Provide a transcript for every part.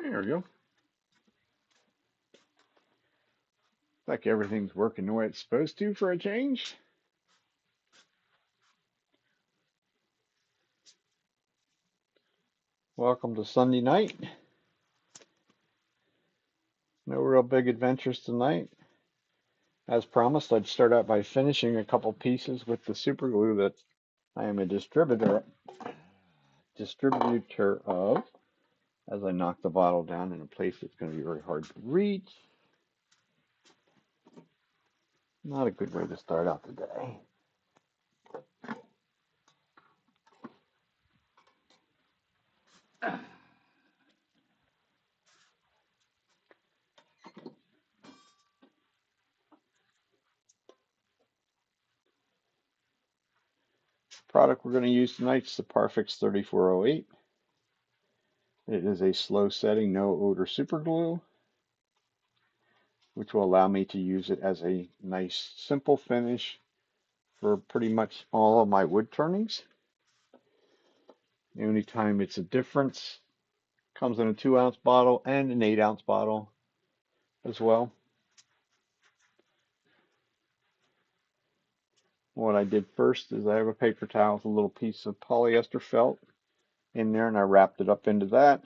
There we go. Like everything's working the way it's supposed to for a change. Welcome to Sunday night. No real big adventures tonight. As promised, I'd start out by finishing a couple pieces with the super glue that I am a distributor of, as I knock the bottle down in a place that's going to be very hard to reach. Not a good way to start out the day. Product we're going to use tonight is the Parfix 3408. It is a slow setting, no odor super glue, which will allow me to use it as a nice simple finish for pretty much all of my wood turnings. The only time it's a difference comes in a 2-ounce bottle and an 8-ounce bottle as well. What I did first is I have a paper towel with a little piece of polyester felt in there, and I wrapped it up into that.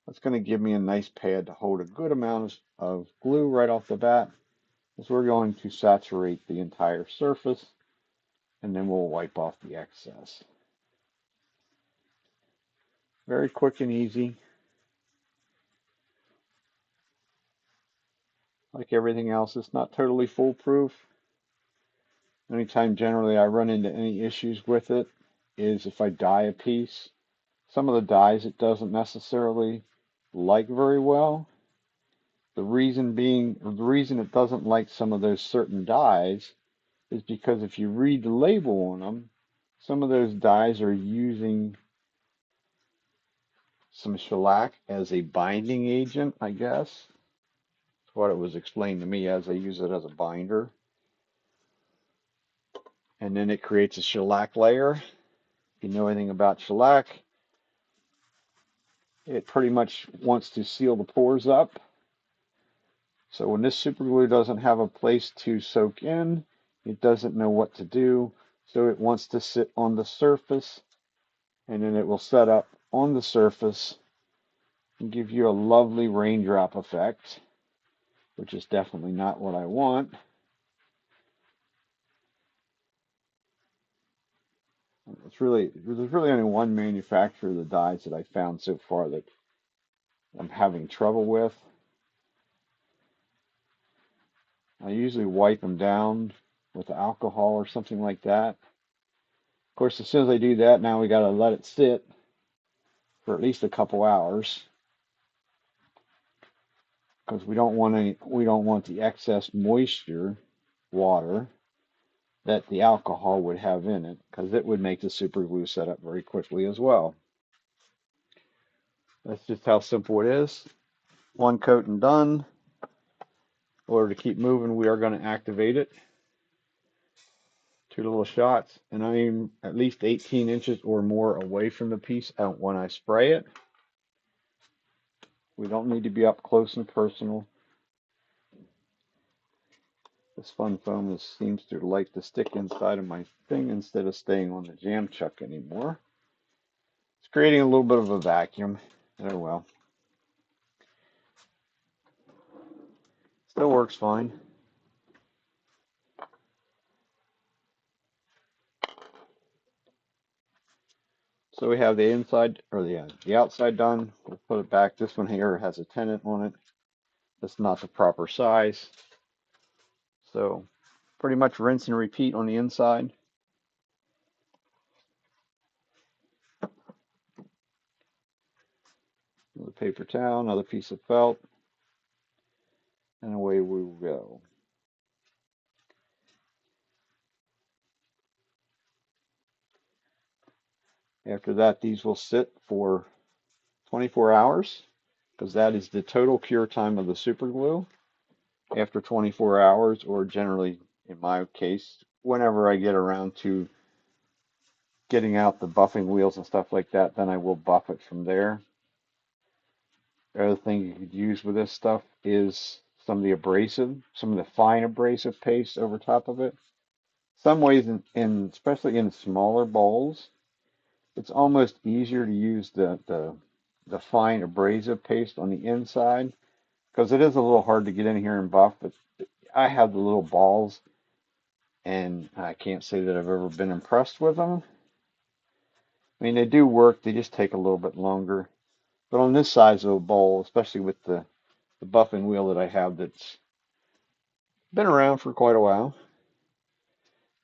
That's going to give me a nice pad to hold a good amount of glue right off the bat, as we're going to saturate the entire surface, and then we'll wipe off the excess. Very quick and easy. Like everything else, it's not totally foolproof. Anytime generally I run into any issues with it is if I dye a piece. Some of the dyes it doesn't necessarily like very well. The reason it doesn't like some of those certain dyes is because if you read the label on them, some of those dyes are using some shellac as a binding agent, I guess. That's what it was explained to me as. I use it as a binder. And then it creates a shellac layer. If you know anything about shellac, it pretty much wants to seal the pores up. So when this super glue doesn't have a place to soak in, it doesn't know what to do. So it wants to sit on the surface, and then it will set up on the surface and give you a lovely raindrop effect, which is definitely not what I want. There's really only one manufacturer of the dyes that I found so far that I'm having trouble with. I usually wipe them down with alcohol or something like that. Of course, as soon as I do that, now we got to let it sit for at least a couple hours because we don't want the excess moisture, water that the alcohol would have in it, because it would make the super glue set up very quickly as well. That's just how simple it is. One coat and done. In order to keep moving, we are going to activate it. 2 little shots, and I'm at least 18 inches or more away from the piece out when I spray it. We don't need to be up close and personal. This fun foam seems to like to stick inside of my thing instead of staying on the jam chuck anymore. It's creating a little bit of a vacuum. Oh well. Still works fine. So we have the inside or the outside done. We'll put it back. This one here has a tenant on it. That's not the proper size. So pretty much rinse and repeat on the inside. Another paper towel, another piece of felt, and away we will go. After that, these will sit for 24 hours because that is the total cure time of the super glue. After 24 hours, or generally in my case, whenever I get around to getting out the buffing wheels and stuff like that, then I will buff it from there. The other thing you could use with this stuff is some of the fine abrasive paste over top of it. Some ways, especially in smaller bowls, it's almost easier to use the fine abrasive paste on the inside because it is a little hard to get in here and buff. But I have the little balls, and I can't say that I've ever been impressed with them. I mean, they do work, they just take a little bit longer. But on this size of a bowl, especially with the buffing wheel that I have that's been around for quite a while,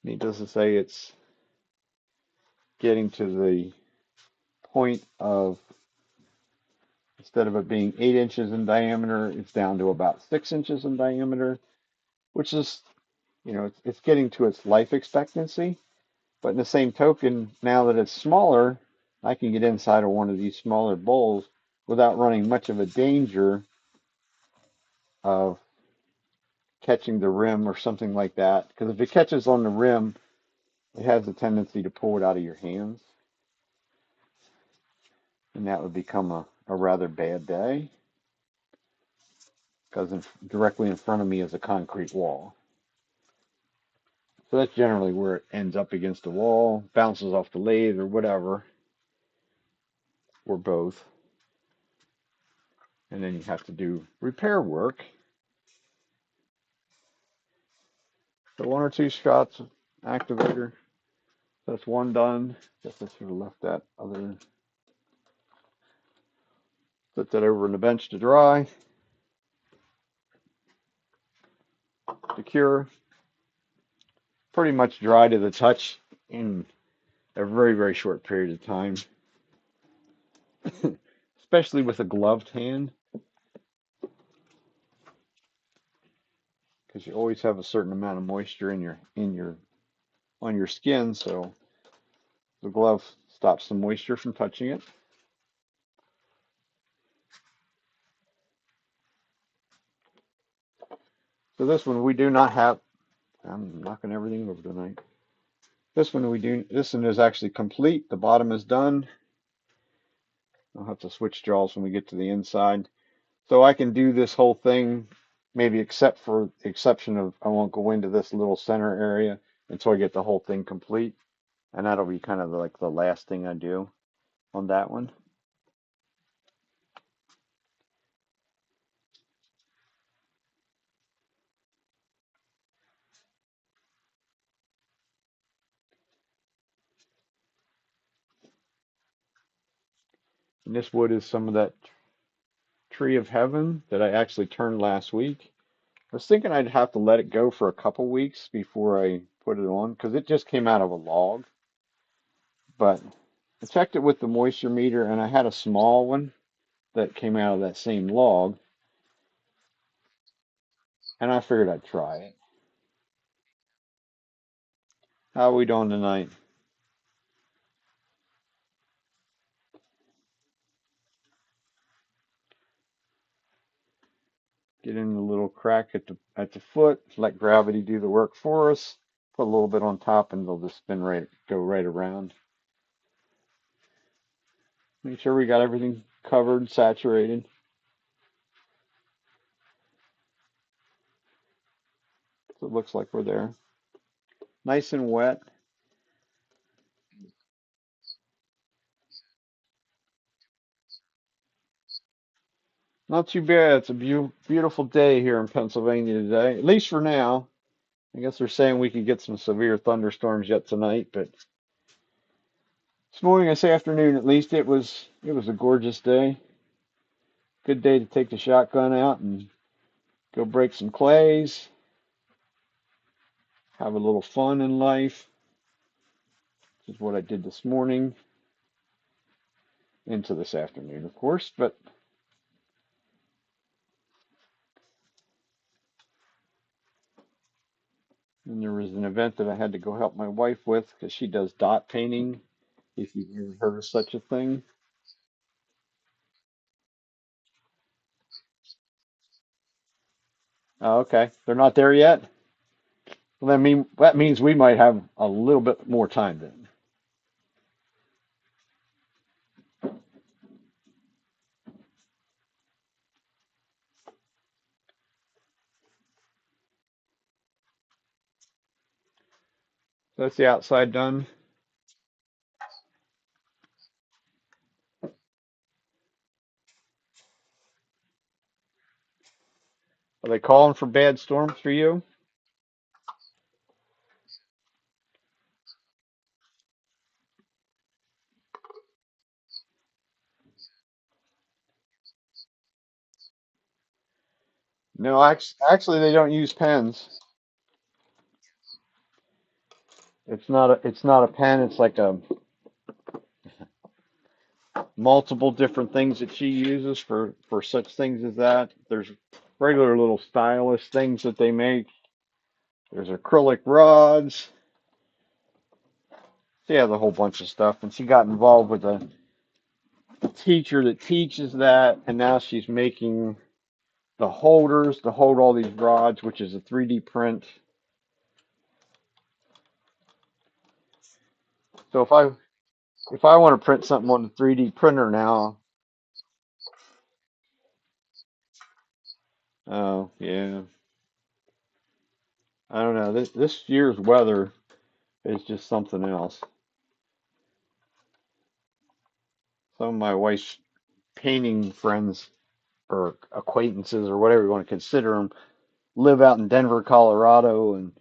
needless to say, it's getting to the point of instead of it being 8 inches in diameter, it's down to about 6 inches in diameter, which is, it's getting to its life expectancy. But in the same token, now that it's smaller, I can get inside of one of these smaller bowls without running much of a danger of catching the rim or something like that. Because if it catches on the rim, it has a tendency to pull it out of your hands, and that would become a rather bad day because directly in front of me is a concrete wall. So that's generally where it ends up against the wall, bounces off the lathe or whatever, or both. And then you have to do repair work. So one or two shots of activator. That's one done. Guess I should have left that other. Put that over on the bench to dry, to cure. Pretty much dry to the touch in a very, very short period of time, especially with a gloved hand, because you always have a certain amount of moisture in your on your skin, so the glove stops the moisture from touching it. So this one we do not have. I'm knocking everything over tonight. This one is actually complete. The bottom is done. I'll have to switch jaws when we get to the inside. So I can do this whole thing, maybe except for the exception of I won't go into this little center area until I get the whole thing complete. And that'll be kind of like the last thing I do on that one. And this wood is some of that tree of heaven that I actually turned last week. I was thinking I'd have to let it go for a couple weeks before I put it on because it just came out of a log. But I checked it with the moisture meter and I had a small one that came out of that same log and I figured I'd try it. How are we doing tonight? Get in the little crack at the foot, let gravity do the work for us. Put a little bit on top and they'll just go right around. Make sure we got everything covered, saturated. So it looks like we're there. Nice and wet. Not too bad. It's a beautiful day here in Pennsylvania today, at least for now. I guess they're saying we could get some severe thunderstorms yet tonight, but this morning, this afternoon at least, it was a gorgeous day. Good day to take the shotgun out and go break some clays, have a little fun in life, which is what I did this morning, into this afternoon, of course. But then there was an event that I had to go help my wife with because she does dot painting. If you've ever heard of such a thing. Oh, okay. They're not there yet. Well, that means we might have a little bit more time then. That's the outside done. Are they calling for bad storms for you? No, actually they don't use pens. It's not a pen. It's like a multiple different things that she uses for such things as that. There's regular little stylus things that they make. There's acrylic rods. She has a whole bunch of stuff, and she got involved with a teacher that teaches that, and now she's making the holders to hold all these rods, which is a 3D print. So if I want to print something on the 3D printer now, oh yeah, I don't know. This year's weather is just something else. Some of my wife's painting friends or acquaintances or whatever you want to consider them live out in Denver, Colorado, and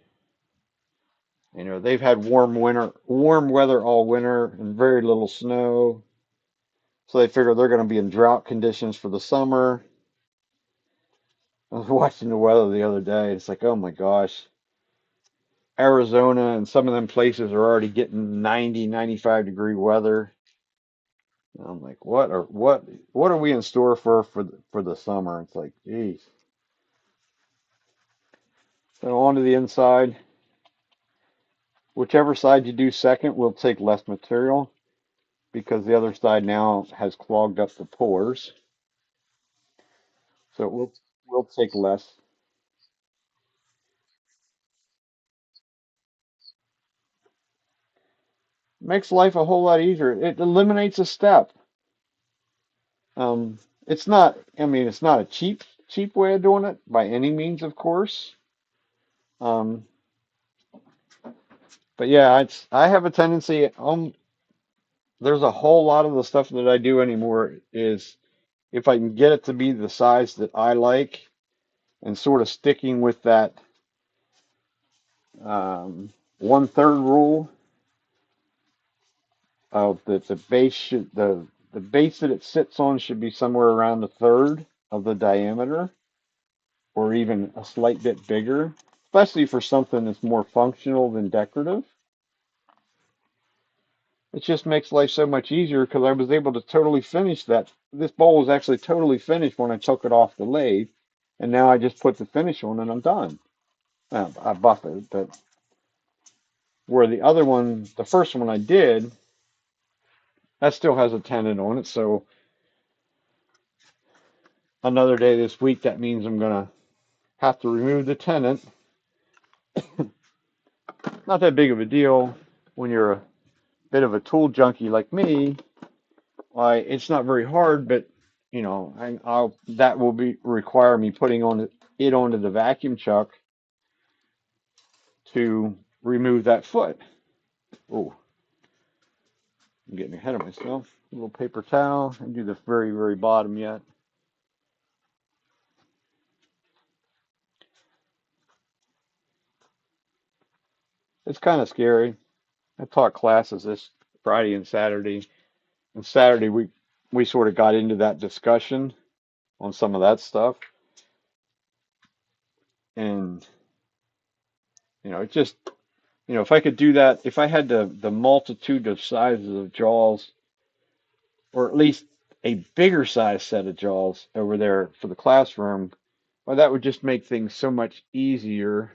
they've had warm weather all winter and very little snow. So they figure they're going to be in drought conditions for the summer. I was watching the weather the other day. It's like, oh my gosh, Arizona and some of them places are already getting 90, 95-degree weather. And I'm like, what are we in store for the summer? It's like, geez. So on to the inside. Whichever side you do second will take less material because the other side now has clogged up the pores. So it will take less. Makes life a whole lot easier. It eliminates a step. Um, it's not, I mean, it's not a cheap way of doing it by any means, of course. Um, but yeah, I have a tendency, there's a whole lot of the stuff that I do anymore is if I can get it to be the size that I like and sort of sticking with that um, 1/3 rule of the base the base that it sits on should be somewhere around a third of the diameter or even a slight bit bigger, especially for something that's more functional than decorative. It just makes life so much easier because I was able to totally finish that. This bowl was actually totally finished when I took it off the lathe, and now I just put the finish on and I'm done. I buff it, but where the other one, the first one I did, that still has a tenon on it. So another day this week, that means I'm gonna have to remove the tenon. Not that big of a deal when you're a bit of a tool junkie like me. Why, it's not very hard, but I'll that will be require me putting on it onto the vacuum chuck to remove that foot. Oh, I'm getting ahead of myself. A little paper towel and do the very, very bottom yet. It's kind of scary. I taught classes this Friday and Saturday. And Saturday we sort of got into that discussion on some of that stuff. And it just if I could do that, if I had the multitude of sizes of jaws, or at least a bigger size set of jaws over there for the classroom, well, that would just make things so much easier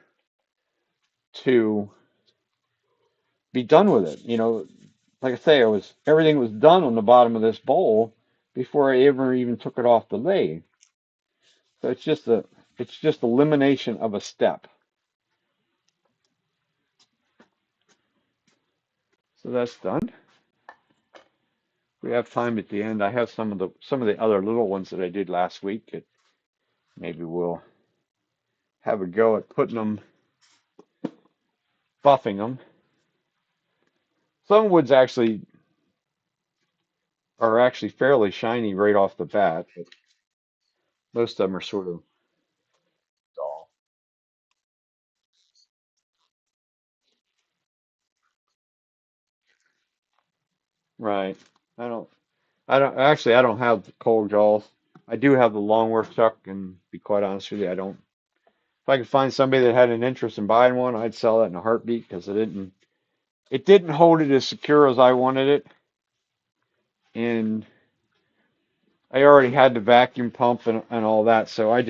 to be done with it. Like I say, everything was done on the bottom of this bowl before I ever even took it off the lathe. So it's just elimination of a step. So that's done. We have time at the end. I have some of the other little ones that I did last week that maybe we'll have a go at putting them, buffing them. Some woods actually are actually fairly shiny right off the bat, but most of them are sort of dull. Right. I don't. I don't have the cold jaws. I do have the longworth chuck, and to be quite honest with you, I don't. If I could find somebody that had an interest in buying one, I'd sell it in a heartbeat because it didn't hold it as secure as I wanted it, and I already had the vacuum pump and all that, so I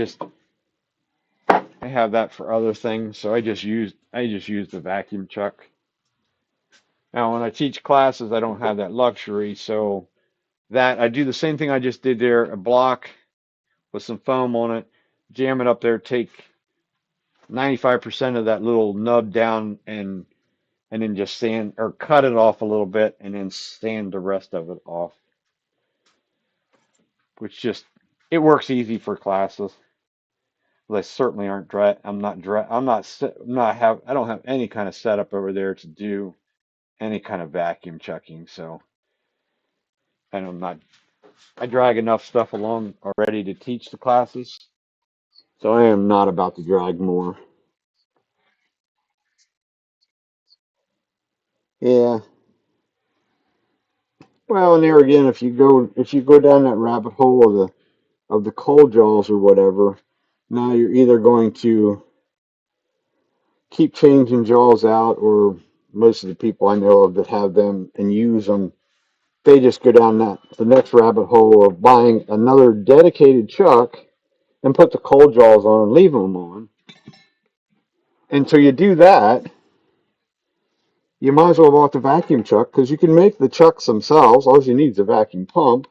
have that for other things. So I just used the vacuum chuck. Now when I teach classes, I don't have that luxury, so that I do the same thing I just did there, a block with some foam on it, jam it up there, take 95% of that little nub down and then just sand or cut it off a little bit and then sand the rest of it off, which just it works easy for classes. They certainly aren't dry. I'm not have I don't have any kind of setup over there to do any kind of vacuum checking. So and I'm not I drag enough stuff along already to teach the classes. So I am not about to drag more. Yeah. Well, and there again, if you go down that rabbit hole of the cold jaws or whatever, now you're either going to keep changing jaws out, or most of the people I know of that have them and use them, they just go down that the next rabbit hole of buying another dedicated chuck and put the cold jaws on and leave them on. And so you do that, you might as well have bought the vacuum chuck because you can make the chucks themselves. All you need is a vacuum pump.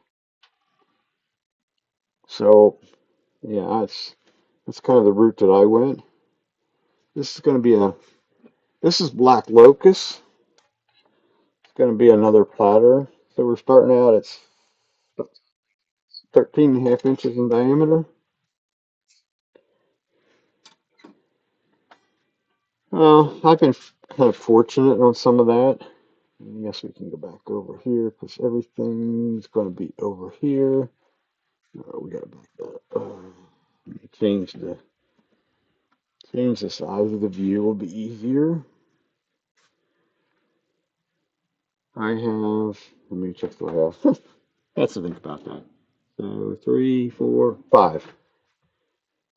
So yeah, that's kind of the route that I went. This is going to be a this is black locust. It's going to be another platter. So we're starting out at 13.5 inches in diameter. I've been kind of fortunate on some of that. I guess we can go back over here because everything's going to be over here. We got to back that up. Change the size of the view will be easier. I have. Let me check what I have. That's the thing about that. So three, four, five.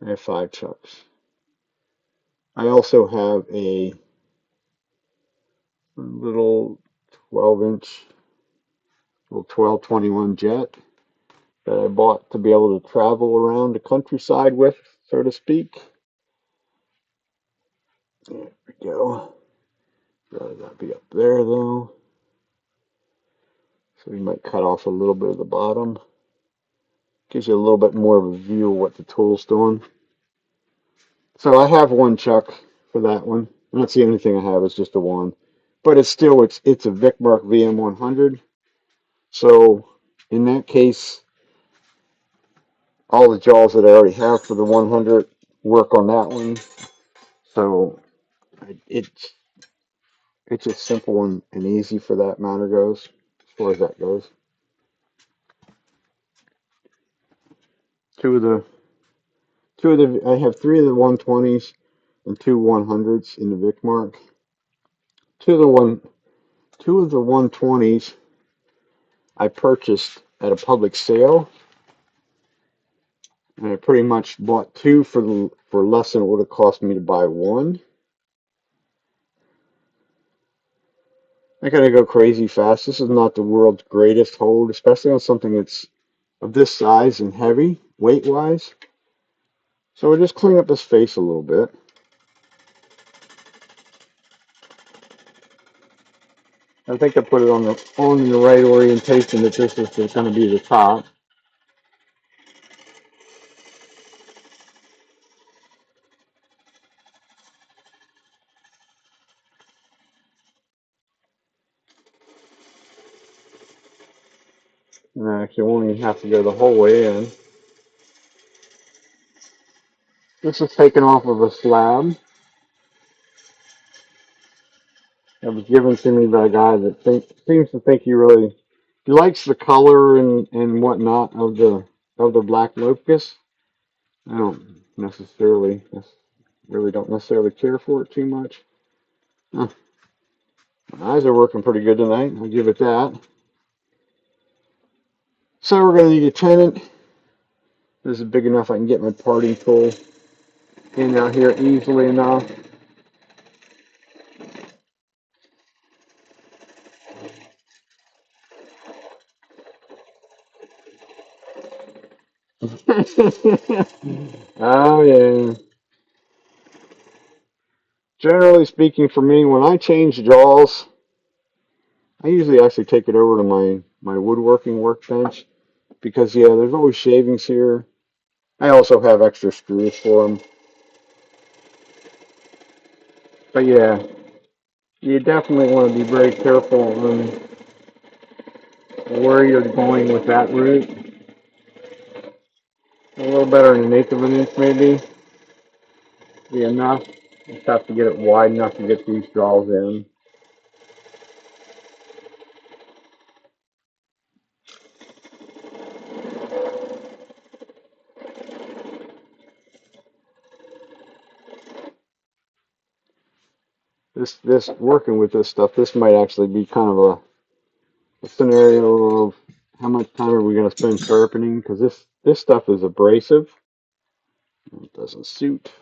I have five chucks. I also have a little 12-inch, little 1221 jet that I bought to be able to travel around the countryside with, so to speak. There we go. Rather not be up there though. So we might cut off a little bit of the bottom. Gives you a little bit more of a view of what the tool's doing. So I have one chuck for that one. And that's the only thing I have is just a one. But it's a Vicmark VM100. So in that case, all the jaws that I already have for the 100 work on that one. So it's it's just simple and easy for that matter goes, as far as that goes. Two of the I have three of the 120s and two 100s in the Vicmark. Two of the one two of the 120s I purchased at a public sale, and I pretty much bought two for less than it would have cost me to buy one. I gotta go crazy fast. This is not the world's greatest hold, especially on something that's of this size and heavy, weight wise. So we'll just clean up this face a little bit. I think I put it on the right orientation that this is going to be the top. And I actually won't even have to go the whole way in. This is taken off of a slab That was given to me by a guy that seems to think he likes the color and whatnot of the black locust. I don't necessarily really don't necessarily care for it too much. Huh, my eyes are working pretty good tonight. I'll give it that. So we're gonna need a tenant. This is big enough I can get my parting tool in out here easily enough. Oh yeah. Generally speaking, for me, when I change jaws, I usually actually take it over to my woodworking workbench because yeah, there's always shavings here. I also have extra screws for them. But yeah, you definitely want to be very careful on where you're going with that route. A little better than an eighth of an inch maybe be enough. Just have to get it wide enough to get these jaws in. This working with this stuff, this might actually be kind of a scenario of how much time are we going to spend sharpening because this stuff is abrasive. It doesn't suit.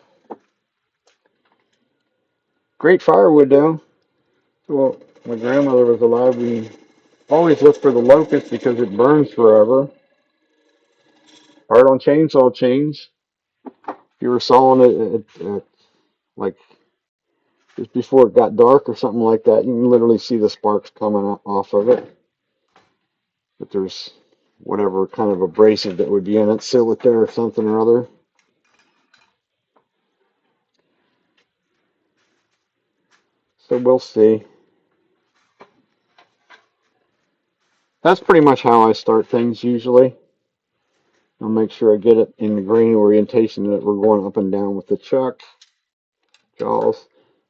Great firewood though. Well, my grandmother was alive. We always look for the locust because it burns forever. Hard on chainsaw chains. If you were sawing it at like just before it got dark or something like that, you can literally see the sparks coming off of it. But there's whatever kind of abrasive that would be in it, silica or something or other. So we'll see. That's pretty much how I start things usually. I'll make sure I get it in the grain orientation that we're going up and down with the chuck jaws.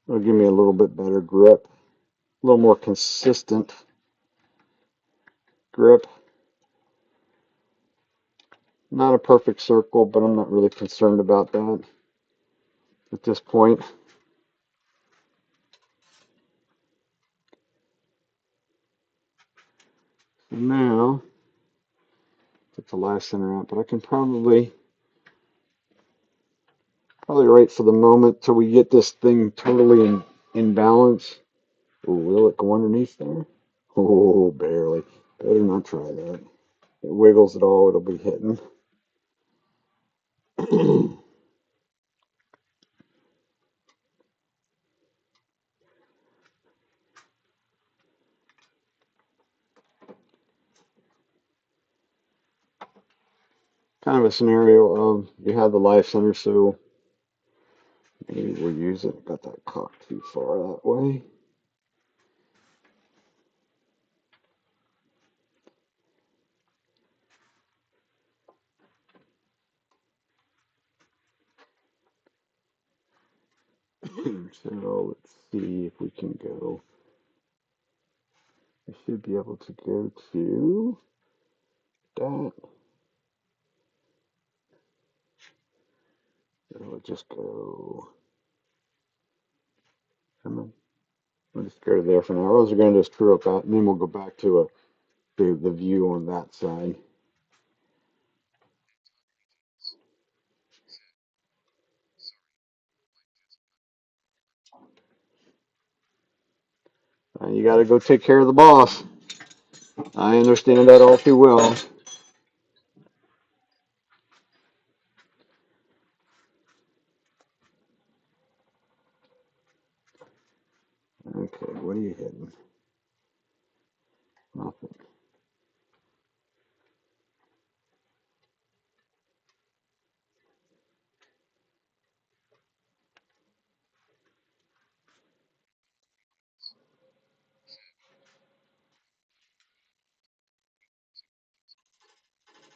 It'll give me a little bit better grip, a little more consistent grip. Not a perfect circle, but I'm not really concerned about that at this point. So now, take the last center out, but I can probably right for the moment till we get this thing totally in balance. Ooh, will it go underneath there? Oh, barely. Better not try that. It wiggles at all, it'll be hitting. Kind of a scenario of you have the live center, so maybe we'll use it. Got that cocked too far that way. So let's see if we can go. I should be able to go to that. It'll just go. Come on. We'll just go to there for now. Those are going to just true up that, and then we'll go back to the view on that side. You got to go take care of the boss. I understand that all too well. Okay, what are you hitting? Nothing.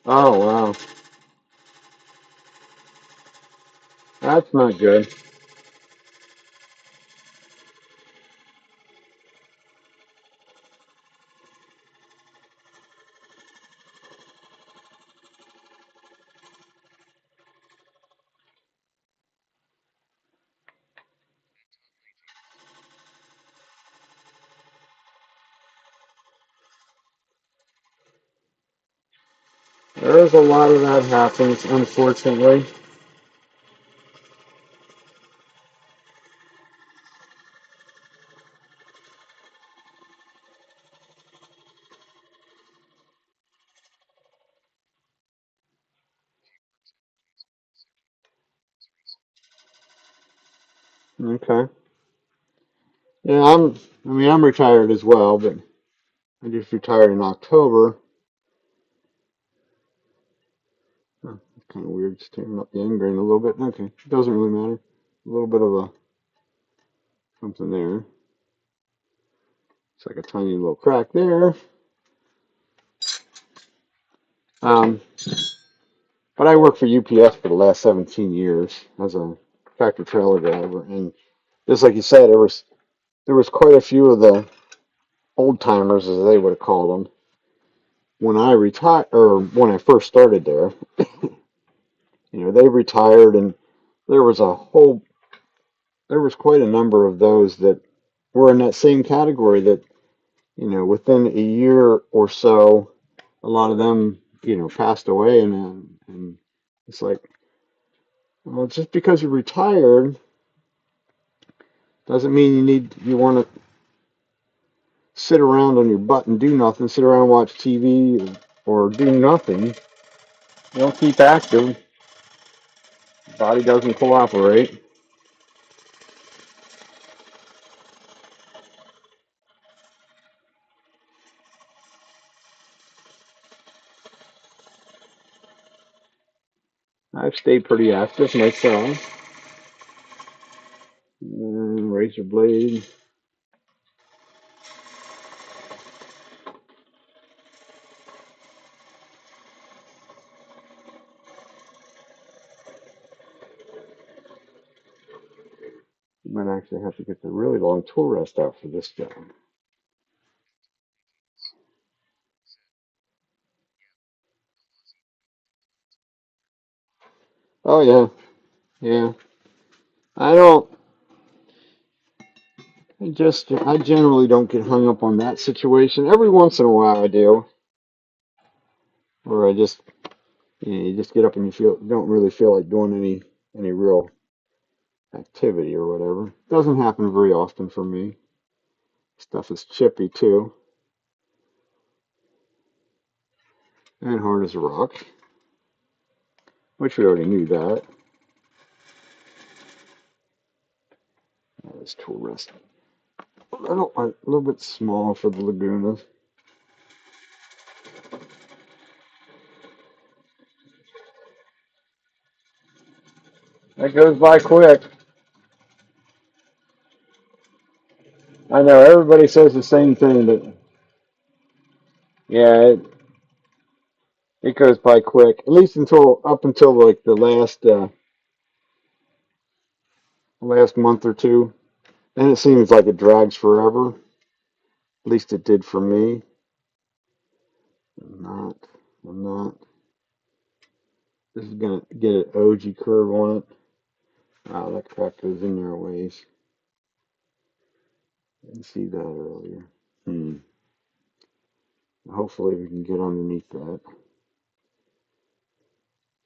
Oh, wow. That's not good. There is a lot of that happens, unfortunately. Okay. Yeah, I'm retired as well, but I just retired in October. Huh, kind of weird, just tearing up the end grain a little bit. Okay, it doesn't really matter. A little bit of a something there. It's like a tiny little crack there. Um, but I worked for UPS for the last 17 years as a tractor trailer driver, and just like you said, there was quite a few of the old timers, as they would have called them, when I retired or when I first started there. They retired, and there was a whole there was quite a number of those that were in that same category that, within a year or so, a lot of them, passed away, and it's like, well, just because you're retired doesn't mean you want to sit around on your butt and do nothing, sit around and watch TV or do nothing. Keep active. Body doesn't cooperate. I've stayed pretty active myself. Razor blade. You might actually have to get the really long tool rest out for this job. Oh yeah, yeah. I don't. I generally don't get hung up on that situation. Every once in a while I do, or you just get up and don't really feel like doing any real activity or whatever. Doesn't happen very often for me. Stuff is chippy too, and hard as a rock, which we already knew that. This tool rest. I don't like a little bit small for the Laguna. That goes by quick. I know everybody says the same thing, but yeah, it goes by quick. At least up until like the last month or two. And it seems like it drags forever. At least it did for me. I'm not. I'm not. This is gonna get an OG curve on it. Ah, that crack goes in there a ways. Didn't see that earlier. Hmm. Hopefully we can get underneath that.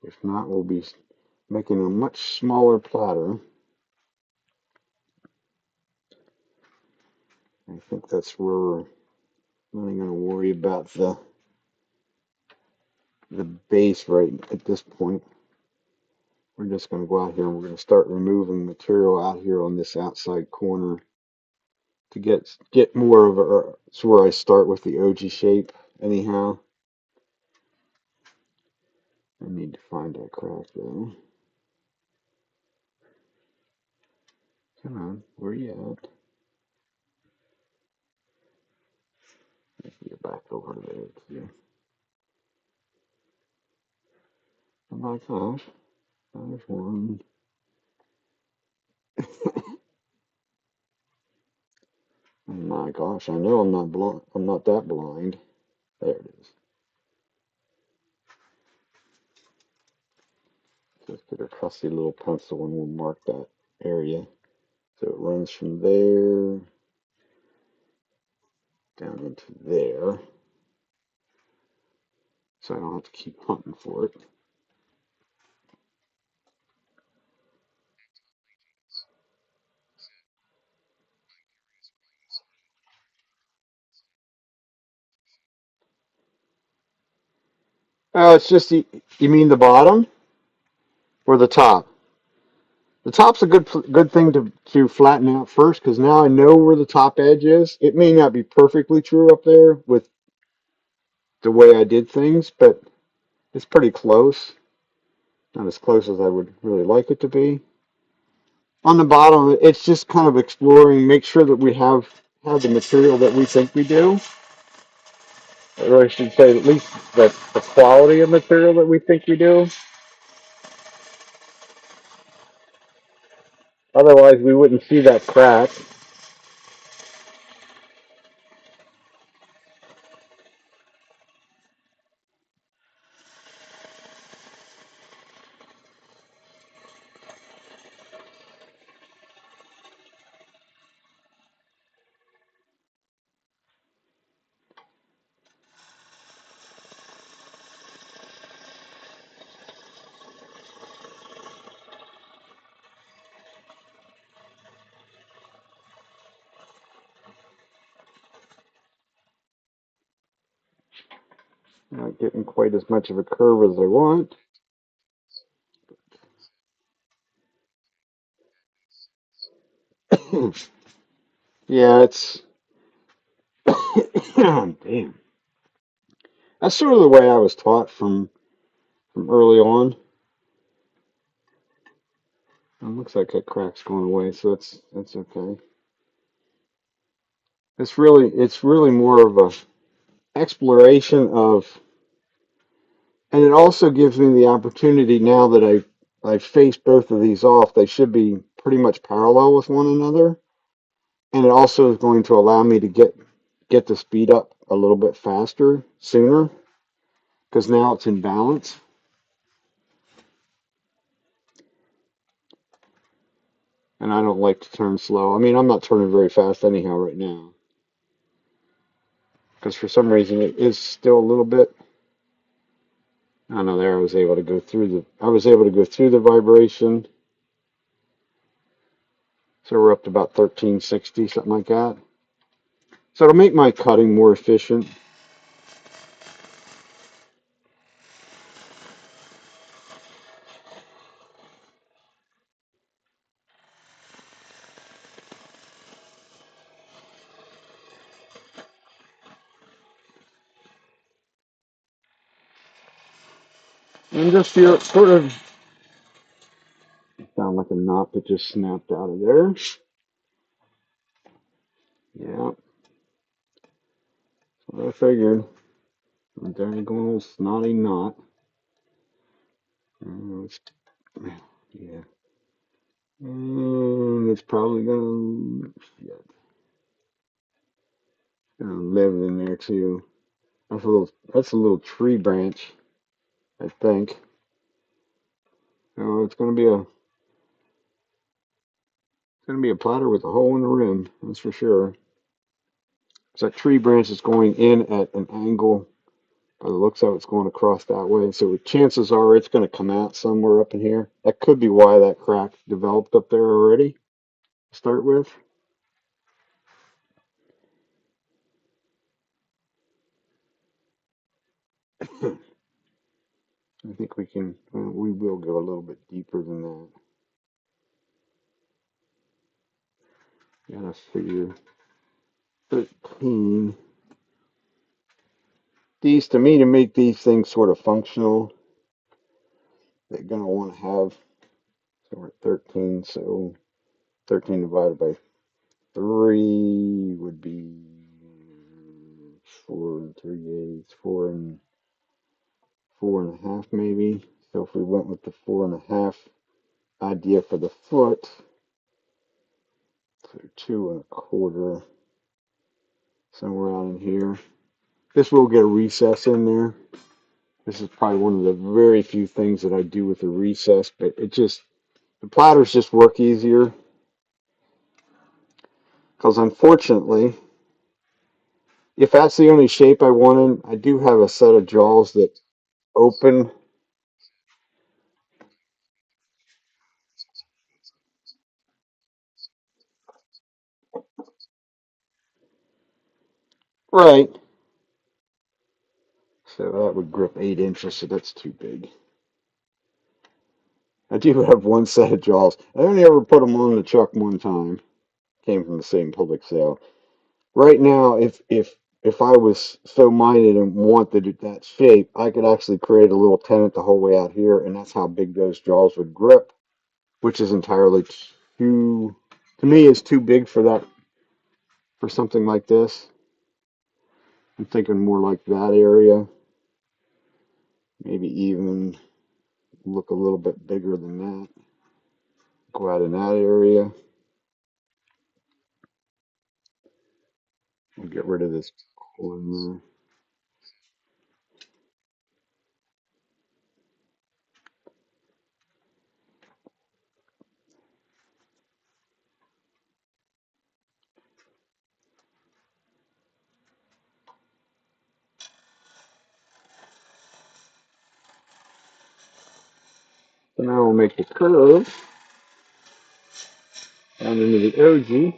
If not, we'll be making a much smaller platter. I think that's where we're only going to worry about the base right at this point. We're just going to go out here and we're going to start removing material out here on this outside corner to get more of a. It's where I start with the OG shape. Anyhow, I need to find that crack though. Come on, where you at? Get back over there too. Oh my gosh, there's one. Oh my gosh, I know I'm not blind. I'm not that blind. There it is. Just get a trusty little pencil and we'll mark that area. So it runs from there down into there. so I don't have to keep hunting for it. It's just you mean the bottom or the top? The top's a good thing to flatten out first because now I know where the top edge is. It may not be perfectly true up there with the way I did things, but it's pretty close. Not as close as I would really like it to be. On the bottom, it's just kind of exploring, make sure that we have the material that we think we do. Or I should say, at least the quality of material that we think we do. Otherwise, we wouldn't see that crack. Not getting quite as much of a curve as I want. Yeah, it's damn. That's sort of the way I was taught from early on. It looks like that crack's going away, so that's okay. It's really more of a exploration of, and it also gives me the opportunity now that I've faced both of these off. They should be pretty much parallel with one another, and it also is going to allow me to get the speed up a little bit faster sooner because now it's in balance. And I don't like to turn slow. I mean, I'm not turning very fast anyhow right now because for some reason it is still a little bit. I don't know. There, I was able to go through the vibration. So we're up to about 1360, something like that. So it'll make my cutting more efficient. And just feel it sort of sound like a knot that just snapped out of there. Yeah, that's what I figured. A dang old snotty knot. It's, yeah. And it's probably gonna live in there too. That's a little tree branch, I think. Oh, it's gonna be a platter with a hole in the rim, that's for sure. So that tree branch is going in at an angle. By the looks of it, it's going across that way. So chances are it's going to come out somewhere up in here. That could be why that crack developed up there already to start with. I think we will go a little bit deeper than that. Gotta figure 13. These, to me, to make these things sort of functional, they're going to want to have, so we're at 13, so 13 divided by 3 would be 4 and 3/8, 4.5 maybe. So if we went with the 4.5 idea for the foot, so 2.25, somewhere out in here. This will get a recess in there. This is probably one of the very few things that I do with a recess, but the platters just work easier because unfortunately, if that's the only shape I wanted, I do have a set of jaws that open. Right. So that would grip 8 inches, so that's too big. I do have one set of jaws. I only ever put them on the truck one time. Came from the same public sale. Right now, if I was so minded and wanted it that shape, I could actually create a little tenon the whole way out here, and that's how big those jaws would grip, which is entirely too, to me, is too big for that, for something like this. I'm thinking more like that area, maybe even look a little bit bigger than that. Go out in that area. We'll get rid of this corner. So now we'll make the curve down into the OG.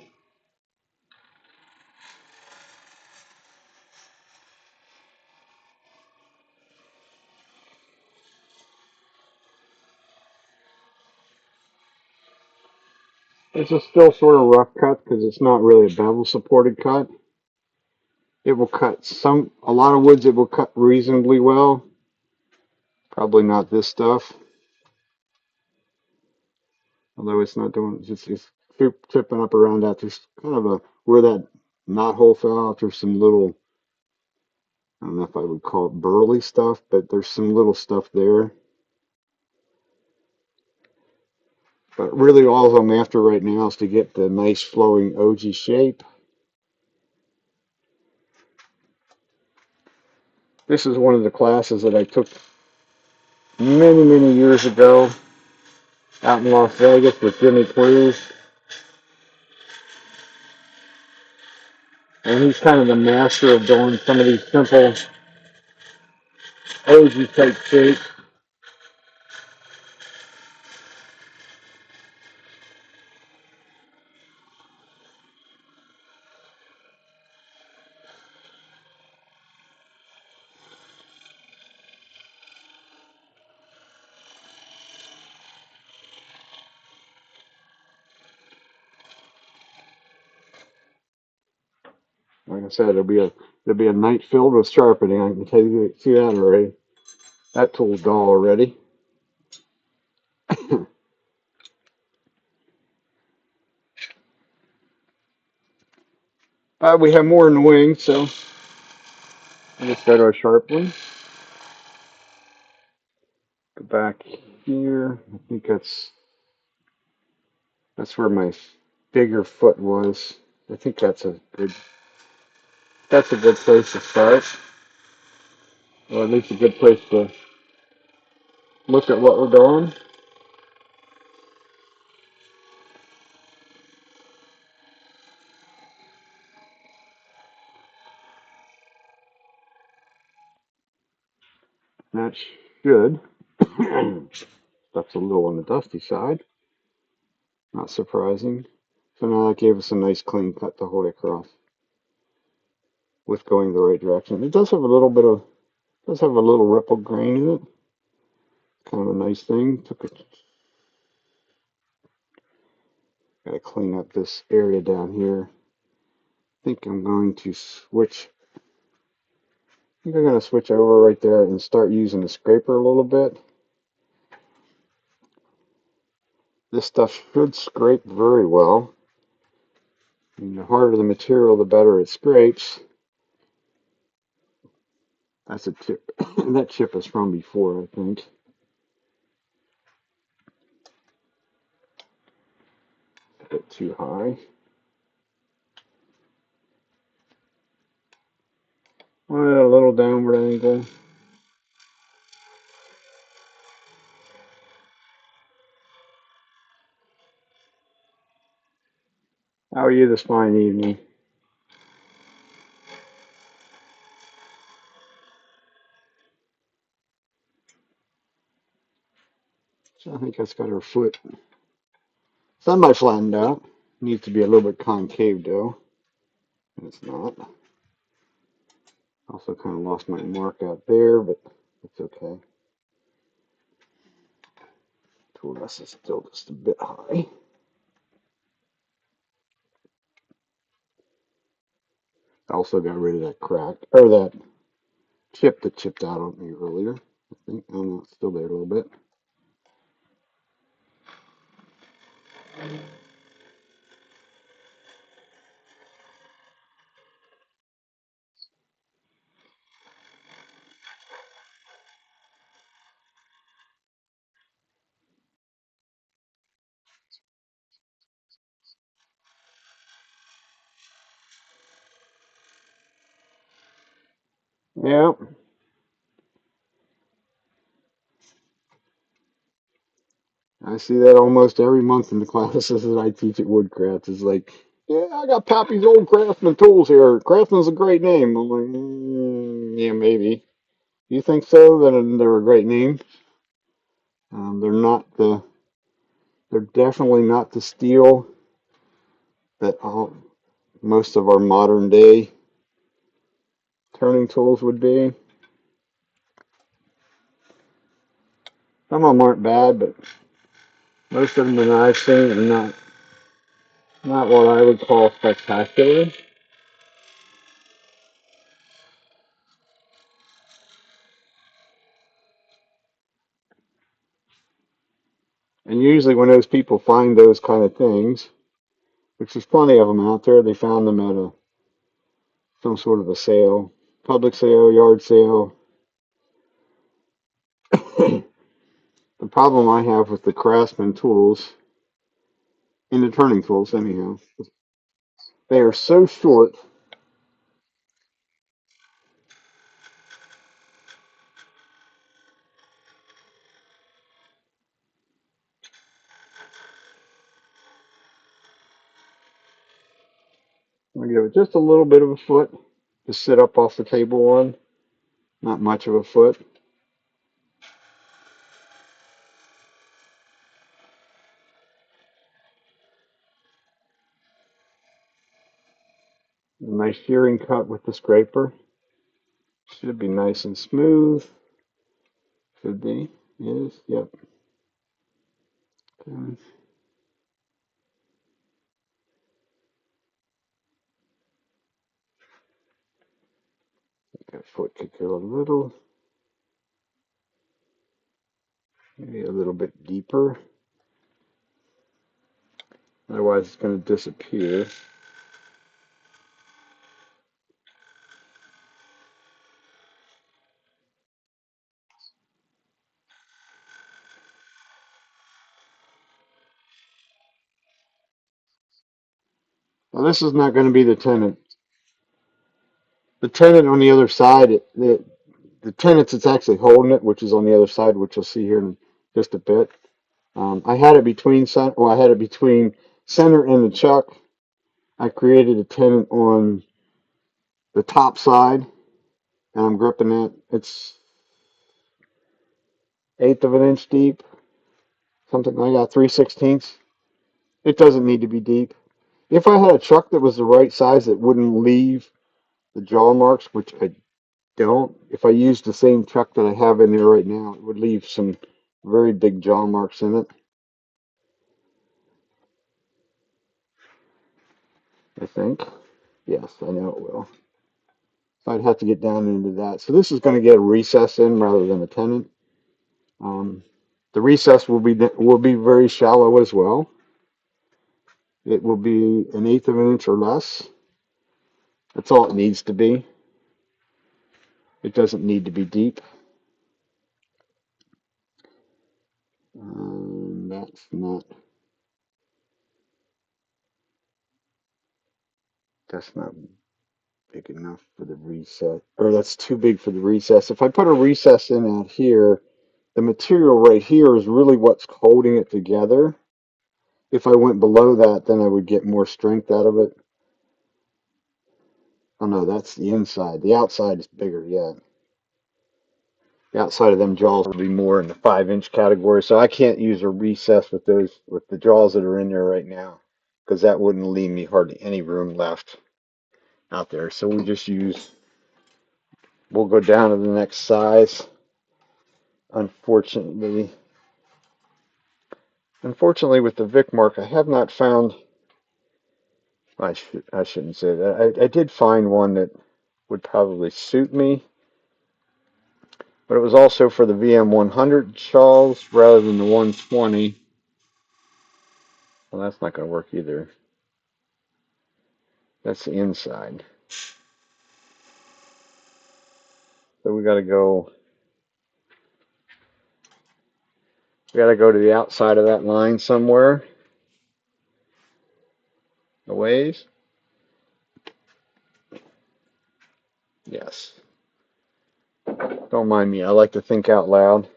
This is still sort of rough cut because it's not really a bevel supported cut. It will cut a lot of woods it will cut reasonably well. Probably not this stuff, although it's not doing, it's tripping up around that. There's kind of a, where that knot hole fell out, there's some little, I don't know if I would call it burly stuff, but there's some little stuff there. But really all I'm after right now is to get the nice flowing OG shape. This is one of the classes that I took many, many years ago out in Las Vegas with Jimmy Cruz. And he's kind of the master of doing some of these simple OG type shapes. Like I said, there'll be a night filled with sharpening. I can tell you, see that already. That tool's dull already. We have more in the wing, so we'll just go to our sharp one. Go back here. I think that's where my bigger foot was. I think that's a good place to start, or at least a good place to look at what we're doing. That should. That's a little on the dusty side. Not surprising. So now that gave us a nice clean cut the whole way across with going the right direction. It does have a little bit of, does have a little ripple grain in it. Kind of a nice thing. Gotta clean up this area down here. I think I'm going to switch. I think I'm going to switch over right there and start using the scraper a little bit. This stuff should scrape very well. And the harder the material, the better it scrapes. That's a chip. That chip is from before, I think. A bit too high. Well, a little downward angle. How are you this fine evening? So I think that's got her foot semi-flattened out. Needs to be a little bit concave though. And it's not. Also kind of lost my mark out there, but it's okay. Tool rest is still just a bit high. I also got rid of that crack, or that chip that chipped out on me earlier. I think, I don't know, it's still there a little bit. Yeah, I see that almost every month in the classes that I teach at Woodcraft. It's like, yeah, I got Pappy's old Craftsman tools here. Craftsman's a great name. I'm like, yeah, maybe. You think so? Then they're a great name. They're not the. They're definitely not the steel that most of our modern day turning tools would be. Some of them aren't bad, but most of them that I've seen are not what I would call spectacular. And usually when those people find those kind of things, which there's plenty of them out there, they found them at some sort of a sale, public sale, yard sale. The problem I have with the Craftsman tools, and the turning tools anyhow, they are so short. I'm going to give it just a little bit of a foot to sit up off the table on, not much of a foot. A nice shearing cut with the scraper. Should be nice and smooth. Should be. Is. Yep. Okay. That foot could go a little, maybe a little bit deeper. Otherwise, it's going to disappear. Now, this is not going to be the tenant. The tenant on the other side, the tenant that's actually holding it, which is on the other side, which you'll see here in just a bit. I had it between center. Well, I had it between center and the chuck. I created a tenant on the top side, and I'm gripping it. It's eighth of an inch deep, something like that, 3/16. It doesn't need to be deep. If I had a chuck that was the right size, it wouldn't leave the jaw marks, which I don't. If I used the same chuck that I have in there right now, it would leave some very big jaw marks in it, I think. Yes, I know it will. So I'd have to get down into that. So this is going to get a recess in rather than a tenant. Um, the recess will be very shallow as well. It will be an eighth of an inch or less. That's all it needs to be. It doesn't need to be deep. That's not big enough for the recess, or that's too big for the recess. If I put a recess in out here, the material right here is really what's holding it together. If I went below that, then I would get more strength out of it. Oh no, that's the inside. The outside is bigger yet. The outside of them jaws will be more in the 5-inch category, so I can't use a recess with those with the jaws that are in there right now, because that wouldn't leave me hardly any room left out there. So we'll go down to the next size. Unfortunately, with the Vic mark, I have not found. I shouldn't say that. I did find one that would probably suit me, but it was also for the VM100 shawls rather than the 120. Well, that's not going to work either. That's the inside. So we got to go. We got to go to the outside of that line somewhere. A ways. Yes. Don't mind me. I like to think out loud.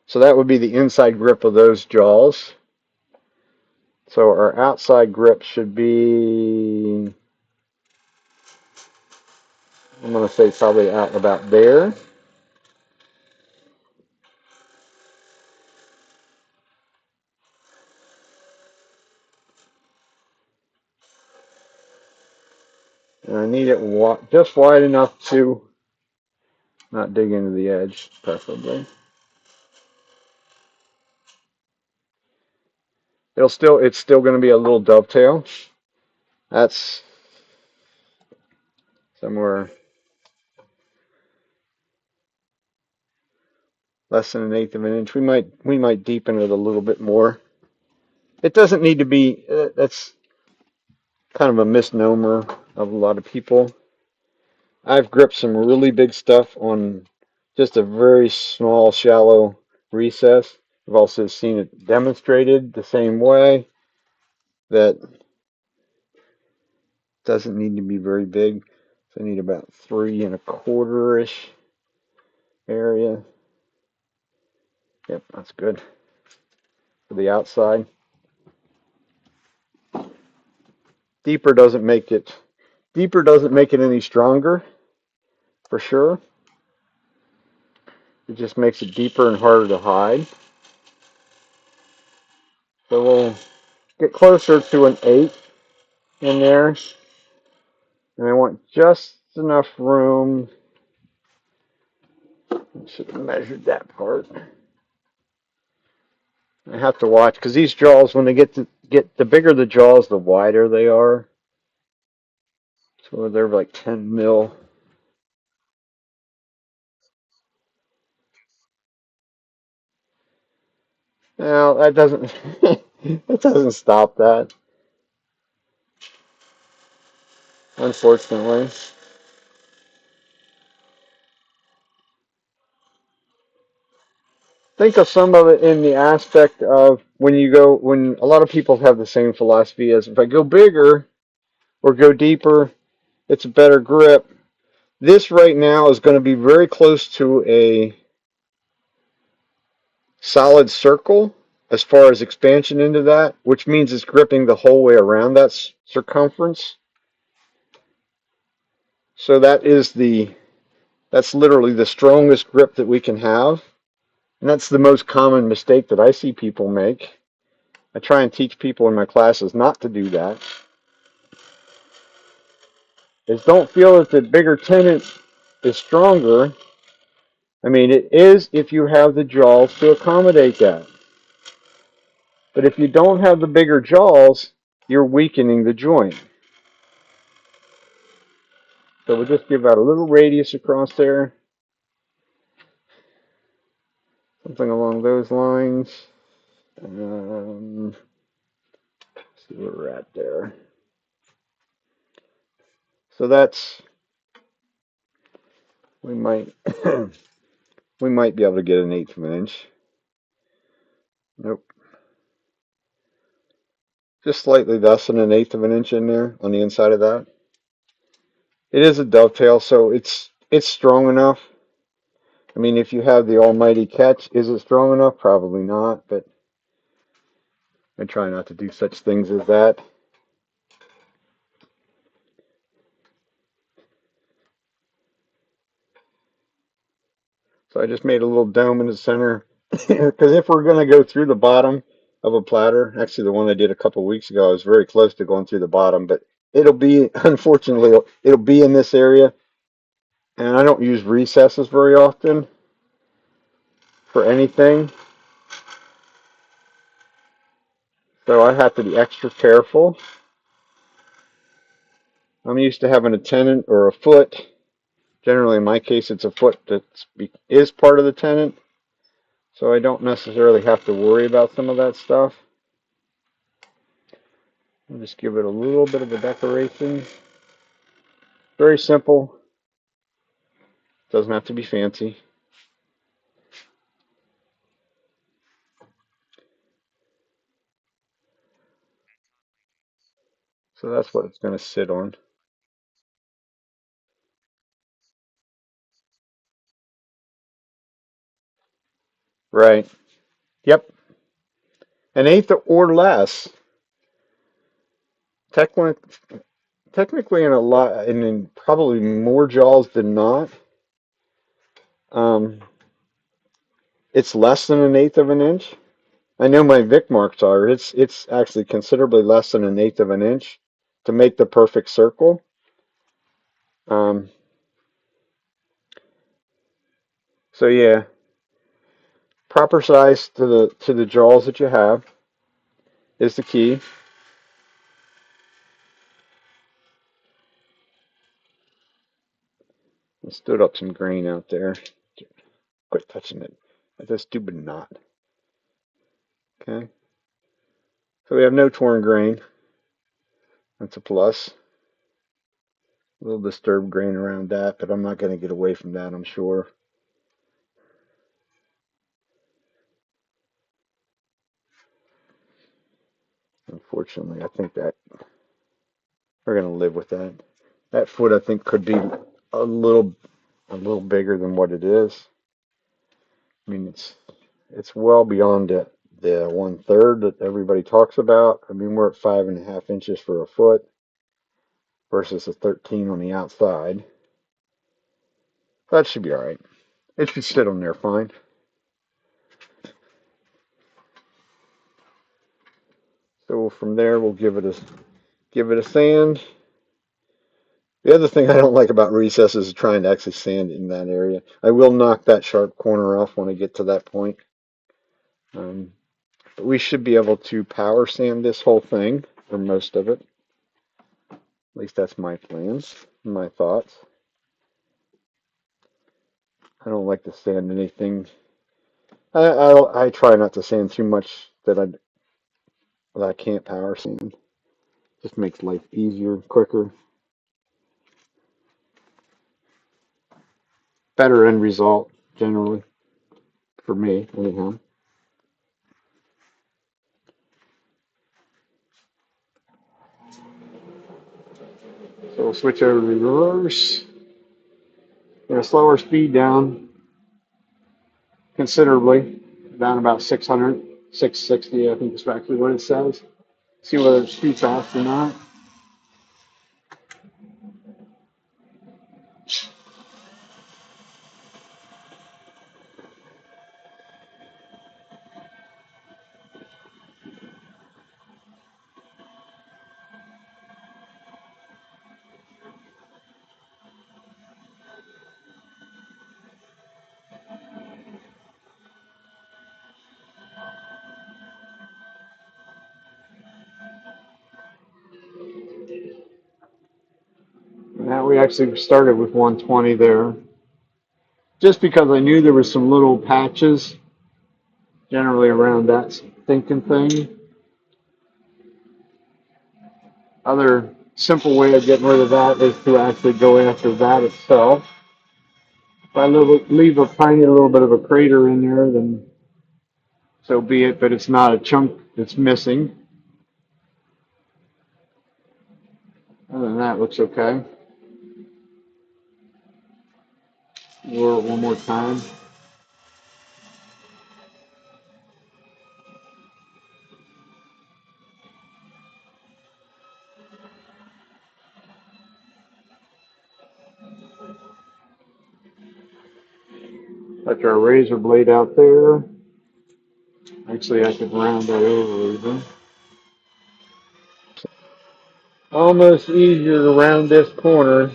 So that would be the inside grip of those jaws. So our outside grip should be, I'm going to say probably out about there. And I need it just wide enough to not dig into the edge, preferably. It's still going to be a little dovetail. That's somewhere less than 1/8 of an inch. We might deepen it a little bit more. It doesn't need to be. That's kind of a misnomer of a lot of people. I've gripped some really big stuff on just a very small, shallow recess. I've also seen it demonstrated the same way. That doesn't need to be very big. So I need about 3 1/4-ish area. Yep, that's good for the outside. Deeper doesn't make it any stronger, for sure. It just makes it deeper and harder to hide. So we'll get closer to an 8 in there. And I want just enough room. I should have measured that part. I have to watch because these jaws, when they get the bigger the jaws, the wider they are. So they're like 10 mil. Now that doesn't it doesn't stop that, unfortunately. Think of some of it in the aspect of when a lot of people have the same philosophy as if I go bigger or go deeper, it's a better grip. This right now is going to be very close to a solid circle as far as expansion into that, which means it's gripping the whole way around that circumference. So that's literally the strongest grip that we can have. And that's the most common mistake that I see people make. I try and teach people in my classes not to do that. Is don't feel that the bigger tenon is stronger. I mean, it is if you have the jaws to accommodate that. But if you don't have the bigger jaws, you're weakening the joint. So we'll just give that a little radius across there. Something along those lines. See where we're at there. So that's, we might we might be able to get 1/8 of an inch. Nope. Just slightly less than 1/8 of an inch in there on the inside of that. It is a dovetail, so it's strong enough. I mean, if you have the almighty catch, is it strong enough? Probably not, but I try not to do such things as that. So I just made a little dome in the center because if we're going to go through the bottom of a platter, actually the one I did a couple of weeks ago, I was very close to going through the bottom, but it'll be, unfortunately, it'll be in this area. And I don't use recesses very often for anything. So I have to be extra careful. I'm used to having a tenant or a foot. Generally, in my case, it's a foot that is part of the tenant. So I don't necessarily have to worry about some of that stuff. I'll just give it a little bit of a decoration. Very simple. Doesn't have to be fancy. So that's what it's going to sit on. Right. Yep. An eighth or less. Technically, technically in a lot, and in probably more jaws than not, um, it's less than an eighth of an inch. I know my Vic marks are. It's actually considerably less than an eighth of an inch to make the perfect circle. Um, so yeah, proper size to the jaws that you have is the key. I stood up some grain out there. Quit touching it. That's a stupid knot. Okay. So we have no torn grain. That's a plus. A little disturbed grain around that, but I'm not going to get away from that, I'm sure. Unfortunately, I think that we're going to live with that. That foot, I think, could be a little a little bigger than what it is. I mean, it's well beyond the 1/3 that everybody talks about. I mean, we're at 5.5 inches for a foot versus a 13 on the outside. That should be all right. It should sit on there fine. So from there, we'll give it a sand. The other thing I don't like about recesses is trying to actually sand in that area. I will knock that sharp corner off when I get to that point. Um, but we should be able to power sand this whole thing, or most of it. At least that's my plans, my thoughts. I don't like to sand anything. I try not to sand too much that I can't power sand. Just makes life easier, quicker, better end result generally for me anyhow. So we'll switch over to reverse. Gonna slow our speed down considerably, down about 600, 660, I think is actually what it says. See whether it's too fast or not. Now we actually started with 120 there, just because I knew there was some little patches generally around that thinking thing. Other simple way of getting rid of that is to actually go after that itself. If I leave a tiny little bit of a crater in there, then so be it, but it's not a chunk that's missing. Other than that, it looks okay. Roll it one more time. Touch our razor blade out there. Actually, I could round that over even. Almost easier to round this corner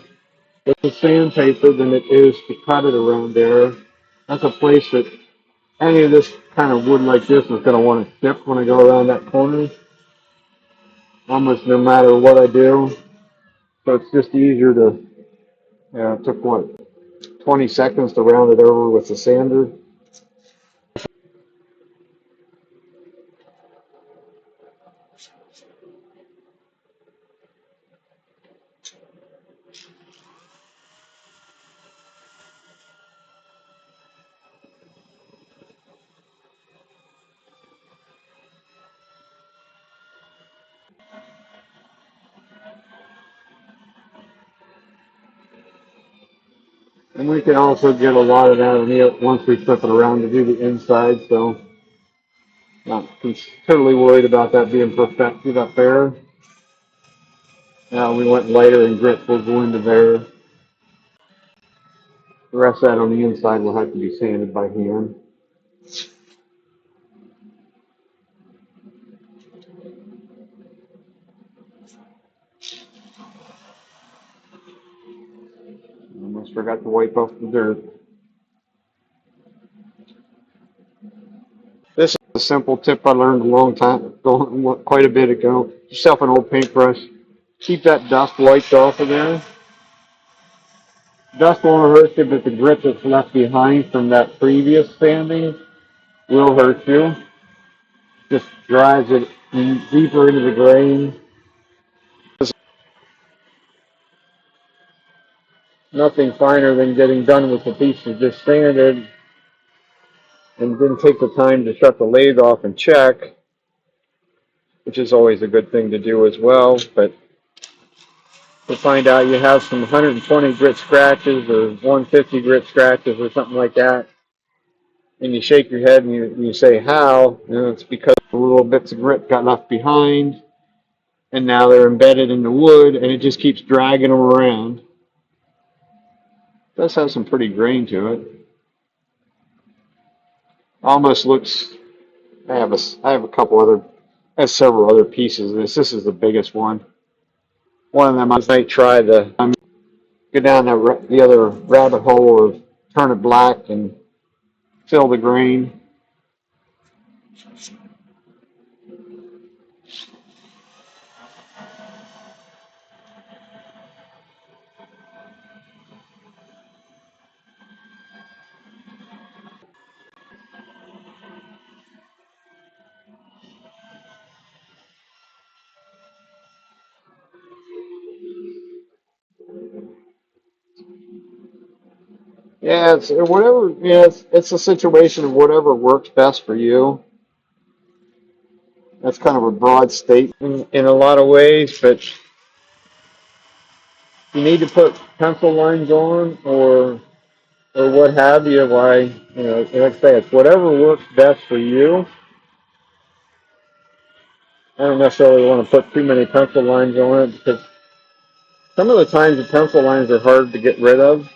with the sandpaper than it is to cut it around there. That's a place that any of this kind of wood like this is going to want to chip when I go around that corner, almost no matter what I do. So it's just easier to, yeah, it took what, 20 seconds to round it over with the sander. And we can also get a lot of that on it once we flip it around to do the inside, so not totally worried about that being perfected up there. Now we went lighter and grit will go into there. The rest of that on the inside will have to be sanded by hand. Almost forgot to wipe off the dirt. This is a simple tip I learned a long time, quite a bit ago. Get yourself an old paintbrush. Keep that dust wiped off of there. Dust won't hurt you, but the grit that's left behind from that previous sanding will hurt you. Just drives it deeper into the grain. Nothing finer than getting done with the piece of just sanded and then take the time to shut the lathe off and check, which is always a good thing to do as well. But to find out you have some 120 grit scratches or 150 grit scratches or something like that, and you shake your head and you say, how? It's because little bits of grit got left behind, and now they're embedded in the wood, and it just keeps dragging them around. It does have some pretty grain to it. Almost looks. I have a couple other. I have several other pieces of this. This is the biggest one. One of them I might try to go down the other rabbit hole or turn it black and fill the grain. Yeah, it's whatever. Yeah, it's a situation of whatever works best for you. That's kind of a broad statement in a lot of ways, but you need to put pencil lines on or what have you. Why, like I say, it's whatever works best for you. I don't necessarily want to put too many pencil lines on it because some of the times the pencil lines are hard to get rid of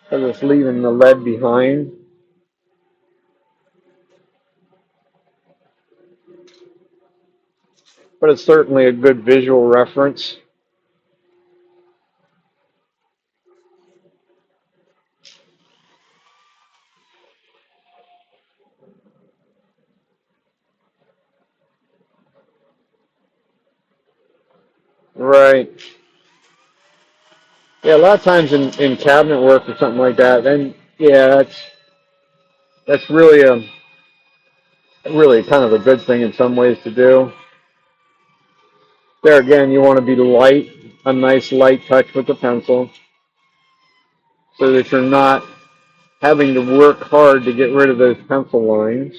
because it's leaving the lead behind. But it's certainly a good visual reference. Right. Yeah, a lot of times in cabinet work or something like that, then yeah, that's really kind of a good thing in some ways to do. There again, you want to be light, a nice light touch with the pencil, so that you're not having to work hard to get rid of those pencil lines.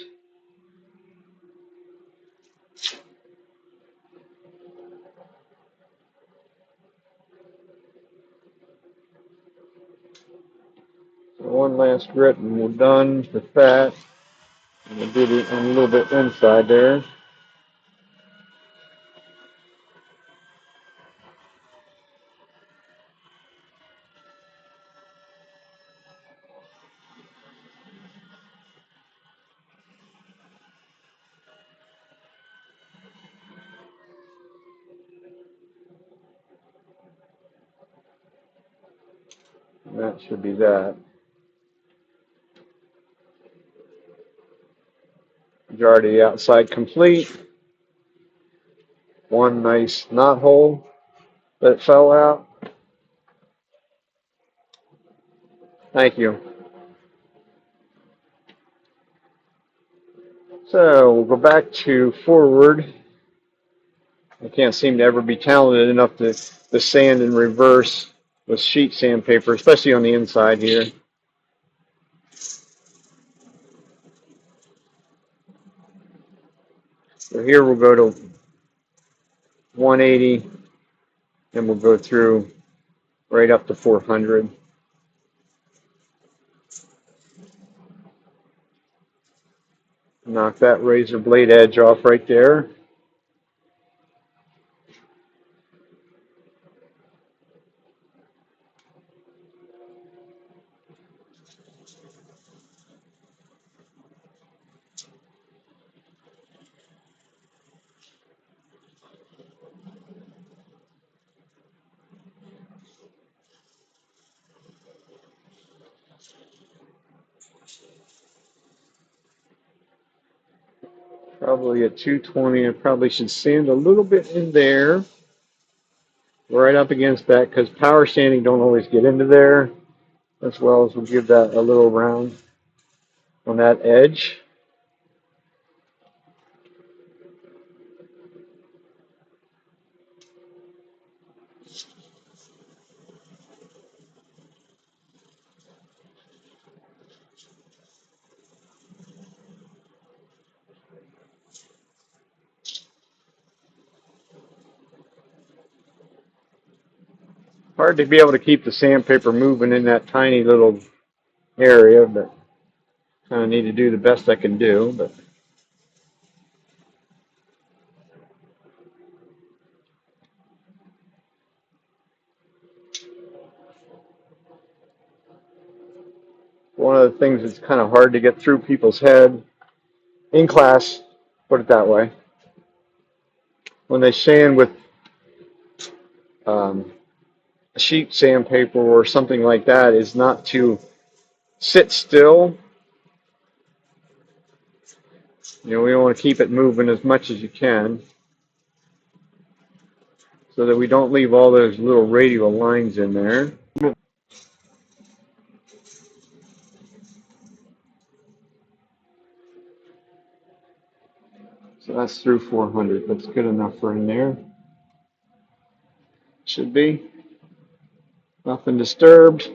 So one last grit and we're done with that. And we'll do a little bit inside there. That should be that. Majority outside complete. One nice knot hole that fell out. Thank you. So we'll go back to forward. I can't seem to ever be talented enough to sand in reverse with sheet sandpaper, especially on the inside here. So here we'll go to 180 and we'll go through right up to 400. Knock that razor blade edge off right there. Probably at 220. I probably should sand a little bit in there, right up against that, because power sanding don't always get into there, as well as we'll give that a little round on that edge. Hard to be able to keep the sandpaper moving in that tiny little area, but kind of need to do the best I can do. But one of the things that's kind of hard to get through people's head in class, put it that way, when they sand with um, sheet sandpaper or something like that, is not to sit still. You know, we want to keep it moving as much as you can so that we don't leave all those little radial lines in there. So that's through 400. That's good enough for in there. Should be. Nothing disturbed.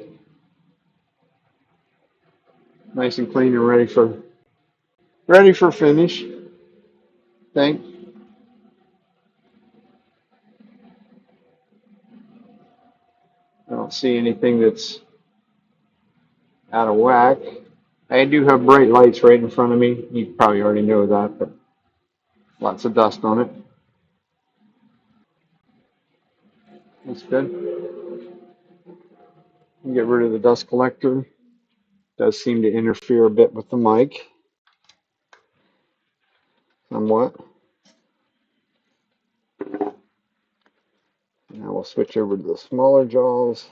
Nice and clean and ready for finish. Think. I don't see anything that's out of whack. I do have bright lights right in front of me. You probably already know that, but lots of dust on it. That's good. Get rid of the dust collector. Does seem to interfere a bit with the mic, somewhat. Now we'll switch over to the smaller jaws.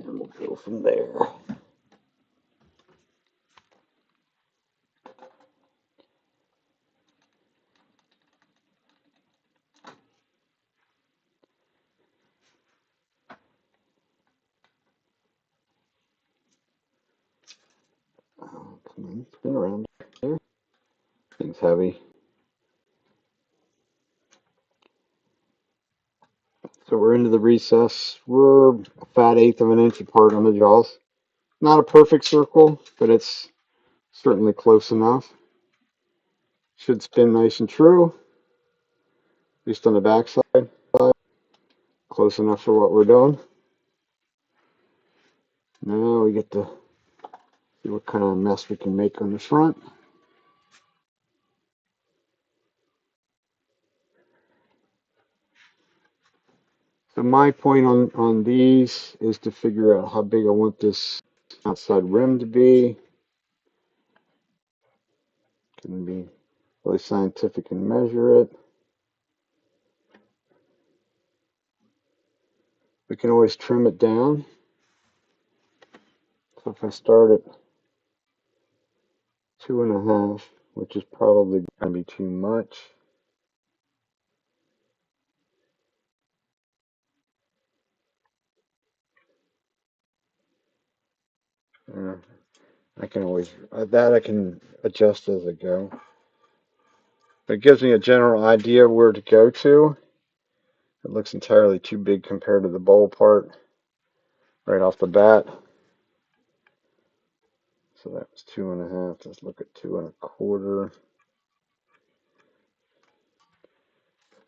And we'll go from there. Oh, come on, spin around there. Thing's heavy. So we're into the recess. We're a fat eighth of an inch apart on the jaws. Not a perfect circle, but it's certainly close enough. Should spin nice and true, at least on the back side. Close enough for what we're doing. Now we get to see what kind of mess we can make on the front. So my point on these is to figure out how big I want this outside rim to be. Shouldn't be really scientific and measure it. We can always trim it down. So if I start at 2.5, which is probably going to be too much. I can always, that I can adjust as I go. But it gives me a general idea of where to go to. It looks entirely too big compared to the bowl part right off the bat. So that was 2.5. Let's look at 2.25.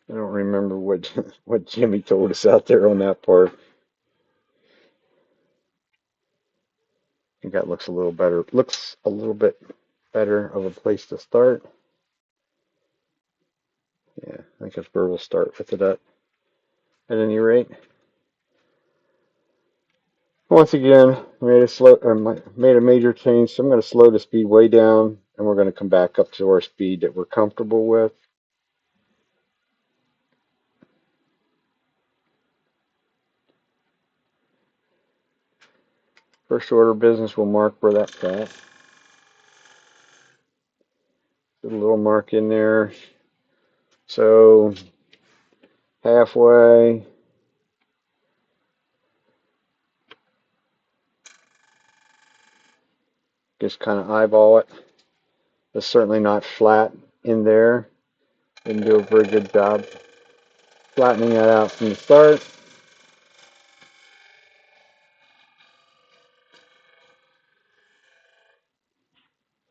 I don't remember what what Jimmy told us out there on that part. I think that looks a little better. Looks a little bit better of a place to start. Yeah, I think that's where we'll start with it at any rate. Once again, made a major change, so I'm going to slow the speed way down, and we're going to come back up to our speed that we're comfortable with. First order of business, we'll mark where that's at. Put a little mark in there. So halfway. Just kind of eyeball it. It's certainly not flat in there. Didn't do a very good job flattening that out from the start.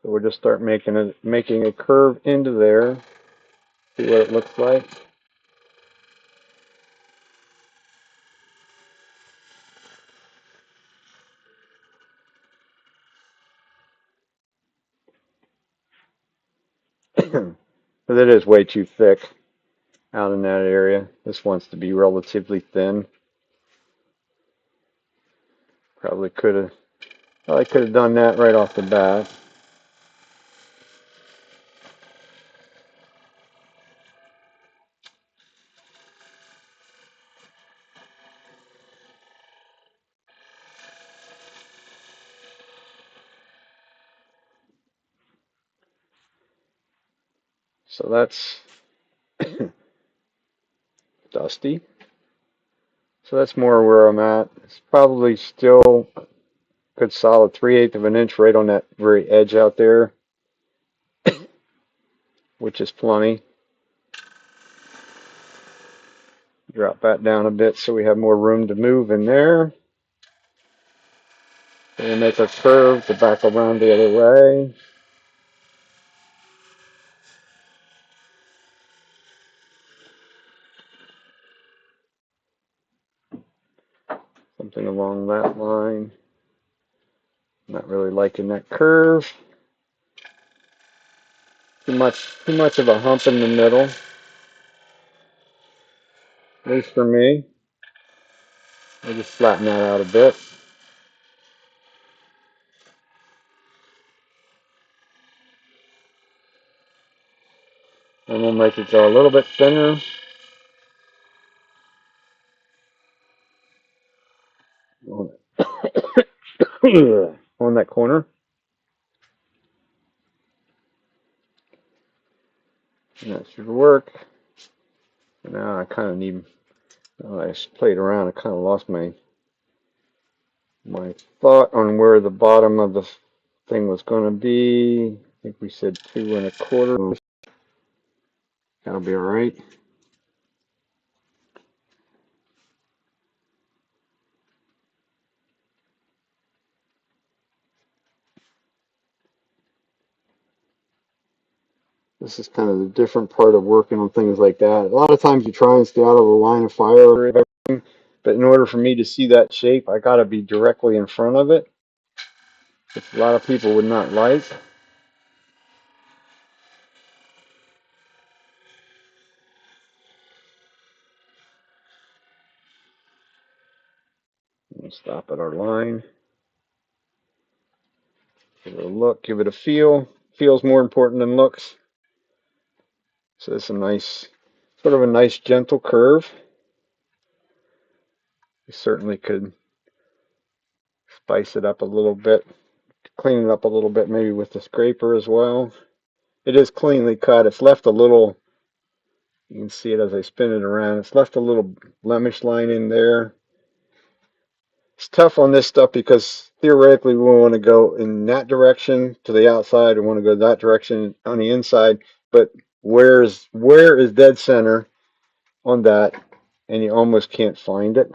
So we'll just start making a curve into there. See what it looks like. But it is way too thick out in that area. This wants to be relatively thin. Probably could have done that right off the bat. So that's dusty. So that's more where I'm at. It's probably still a good solid 3/8 of an inch right on that very edge out there, which is plenty. Drop that down a bit so we have more room to move in there. And we'll make a curve to back around the other way. Something along that line. Not really liking that curve. Too much of a hump in the middle. At least for me. I'll just flatten that out a bit. And we'll make it go a little bit thinner. On that corner. And that should work. Now I kind of need, I played around, I kind of lost my thought on where the bottom of the thing was going to be. I think we said 2.25. That'll be all right. This is kind of the different part of working on things like that. A lot of times you try and stay out of the line of fire, but in order for me to see that shape, I got to be directly in front of it, which a lot of people would not like. We'll stop at our line. Give it a look, give it a feel, feels more important than looks. So it's a nice, sort of a nice gentle curve. You certainly could spice it up a little bit, clean it up a little bit, maybe with the scraper as well. It is cleanly cut. It's left a little, you can see it as I spin it around, it's left a little blemish line in there. It's tough on this stuff because theoretically we want to go in that direction to the outside. We want to go that direction on the inside, but where is dead center on that, and you almost can't find it.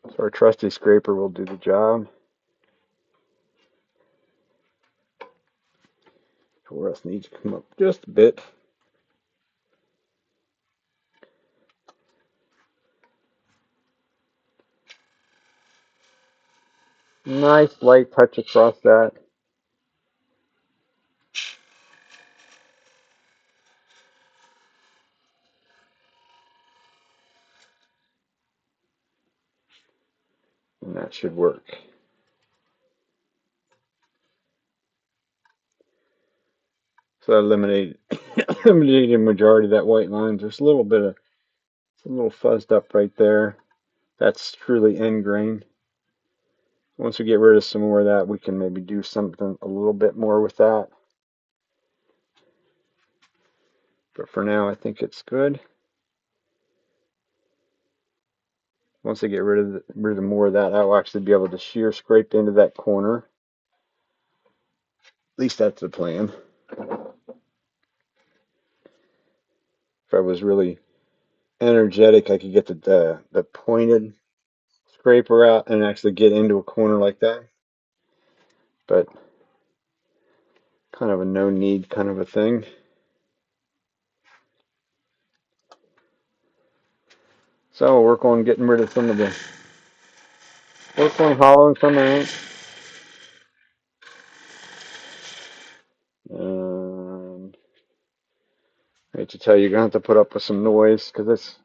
So our trusty scraper will do the job. Torus needs to come up just a bit. Nice light touch across that. And that should work. So I eliminated eliminated the majority of that white line. There's a little bit of, it's a little fuzzed up right there. That's truly end grain. Once we get rid of some more of that, we can maybe do something a little bit more with that. But for now, I think it's good. Once I get rid of more of that, I'll actually be able to shear scrape into that corner. At least that's the plan. If I was really energetic, I could get the pointed scraper out and actually get into a corner like that. But kind of a no need kind of a thing. So we'll work on getting rid of some of the, work on hollowing some out. I hate to tell you, you're gonna have to put up with some noise because it's,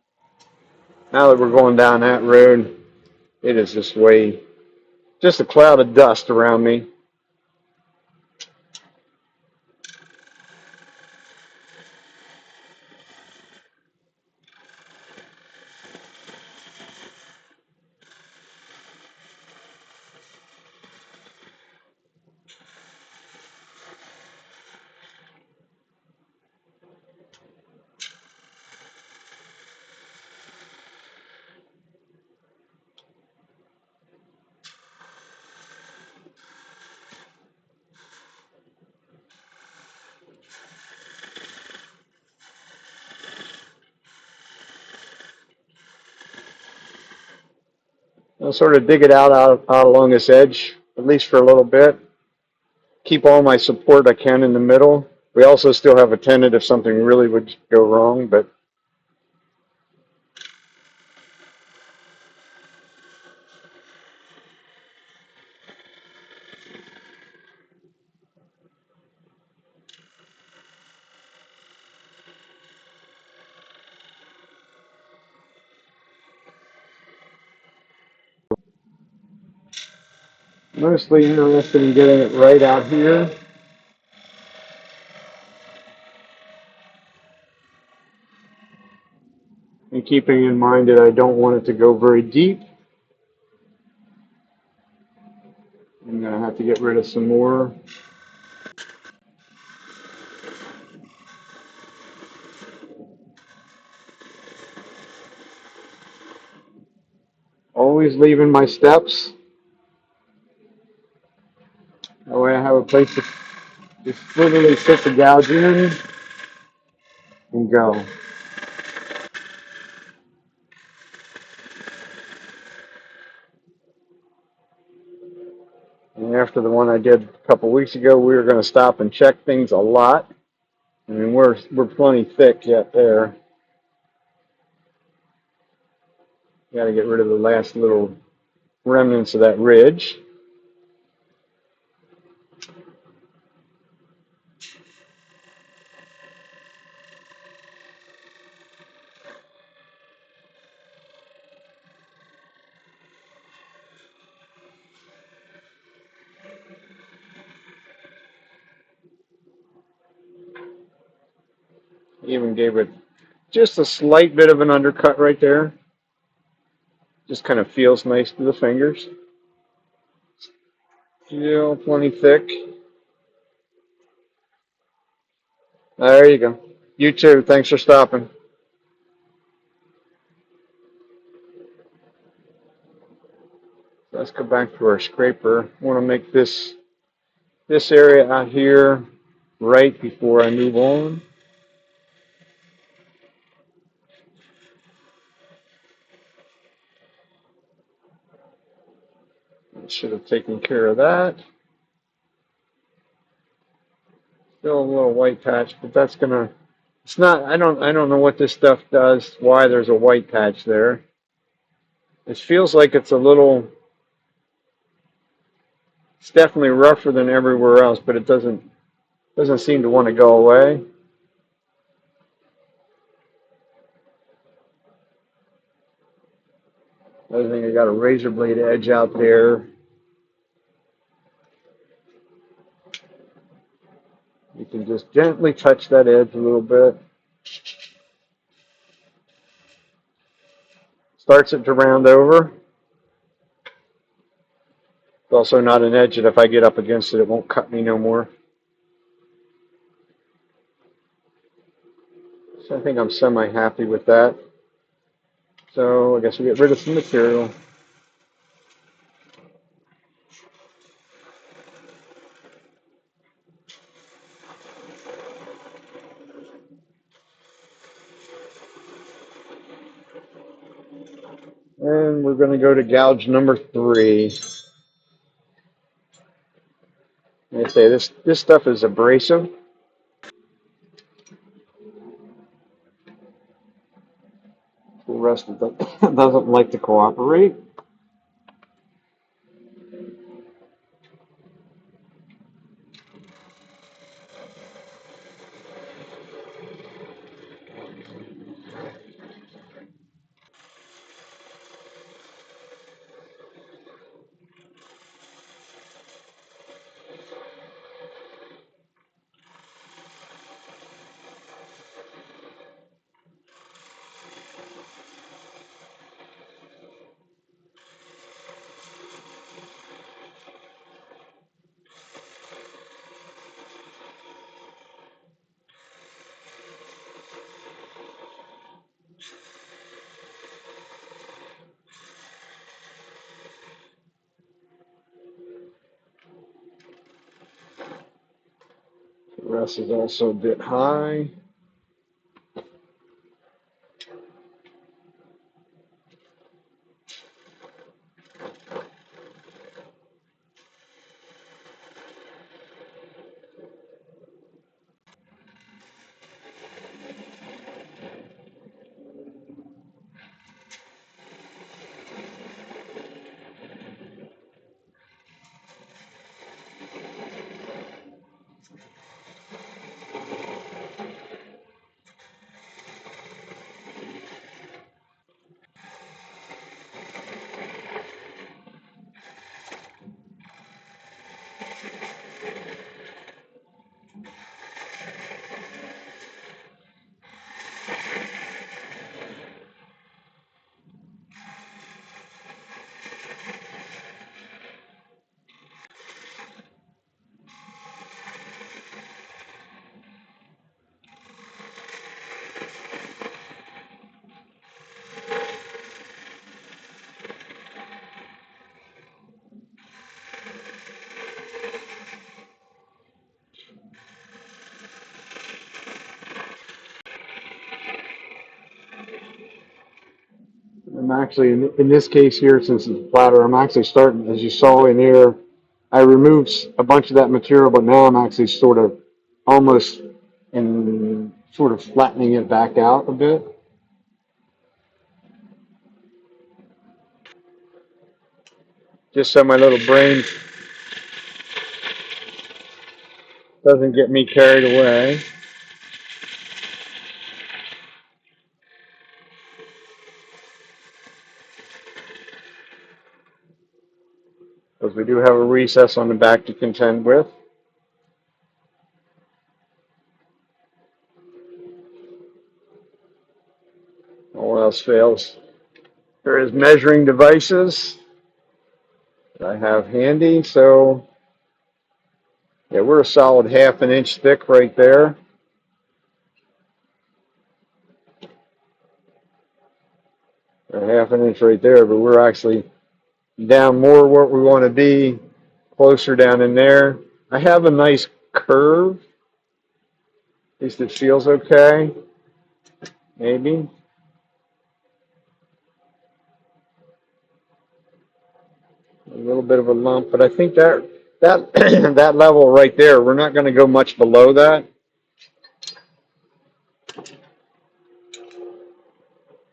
now that we're going down that road, it is just a cloud of dust around me. I'll sort of dig it out along this edge, at least for a little bit. Keep all my support I can in the middle. We also still have a tenet if something really would go wrong, but mostly interested in getting it right out here. And keeping in mind that I don't want it to go very deep. I'm going to have to get rid of some more. Always leaving my steps. That way I have a place to just literally fit the gouge in and go. And after the one I did a couple weeks ago, we were going to stop and check things a lot. I mean, we're plenty thick yet there. Got to get rid of the last little remnants of that ridge. Even gave it just a slight bit of an undercut right there. Just kind of feels nice to the fingers. Still plenty thick. There you go. You too. Thanks for stopping. Let's go back to our scraper. I want to make this area out here right before I move on. I should have taken care of that. Still a little white patch, but that's gonna. It's not. I don't know what this stuff does. Why there's a white patch there. It feels like it's a little. It's definitely rougher than everywhere else, but it doesn't seem to want to go away. I think I got a razor blade edge out there. You can just gently touch that edge a little bit. Starts it to round over. It's also not an edge that if I get up against it, it won't cut me no more. So I think I'm semi-happy with that. So I guess we get rid of some material. And we're going to go to gouge number 3. Like I say, this stuff is abrasive. The rest of it doesn't like to cooperate. The rest is also a bit high. I'm actually, in this case here, since it's a platter, I'm actually starting, as you saw in here, I removed a bunch of that material, but now I'm actually sort of almost in sort of flattening it back out a bit. Just so my little brain doesn't get me carried away. Because we do have a recess on the back to contend with. else fails. There is measuring devices that I have handy. So yeah, we're a solid 1/2 inch thick right there. Or 1/2 inch right there, but we're actually down more where we want to be, closer down in there. I have a nice curve. At least it feels okay. Maybe. A little bit of a lump, but I think that that level right there, we're not going to go much below that.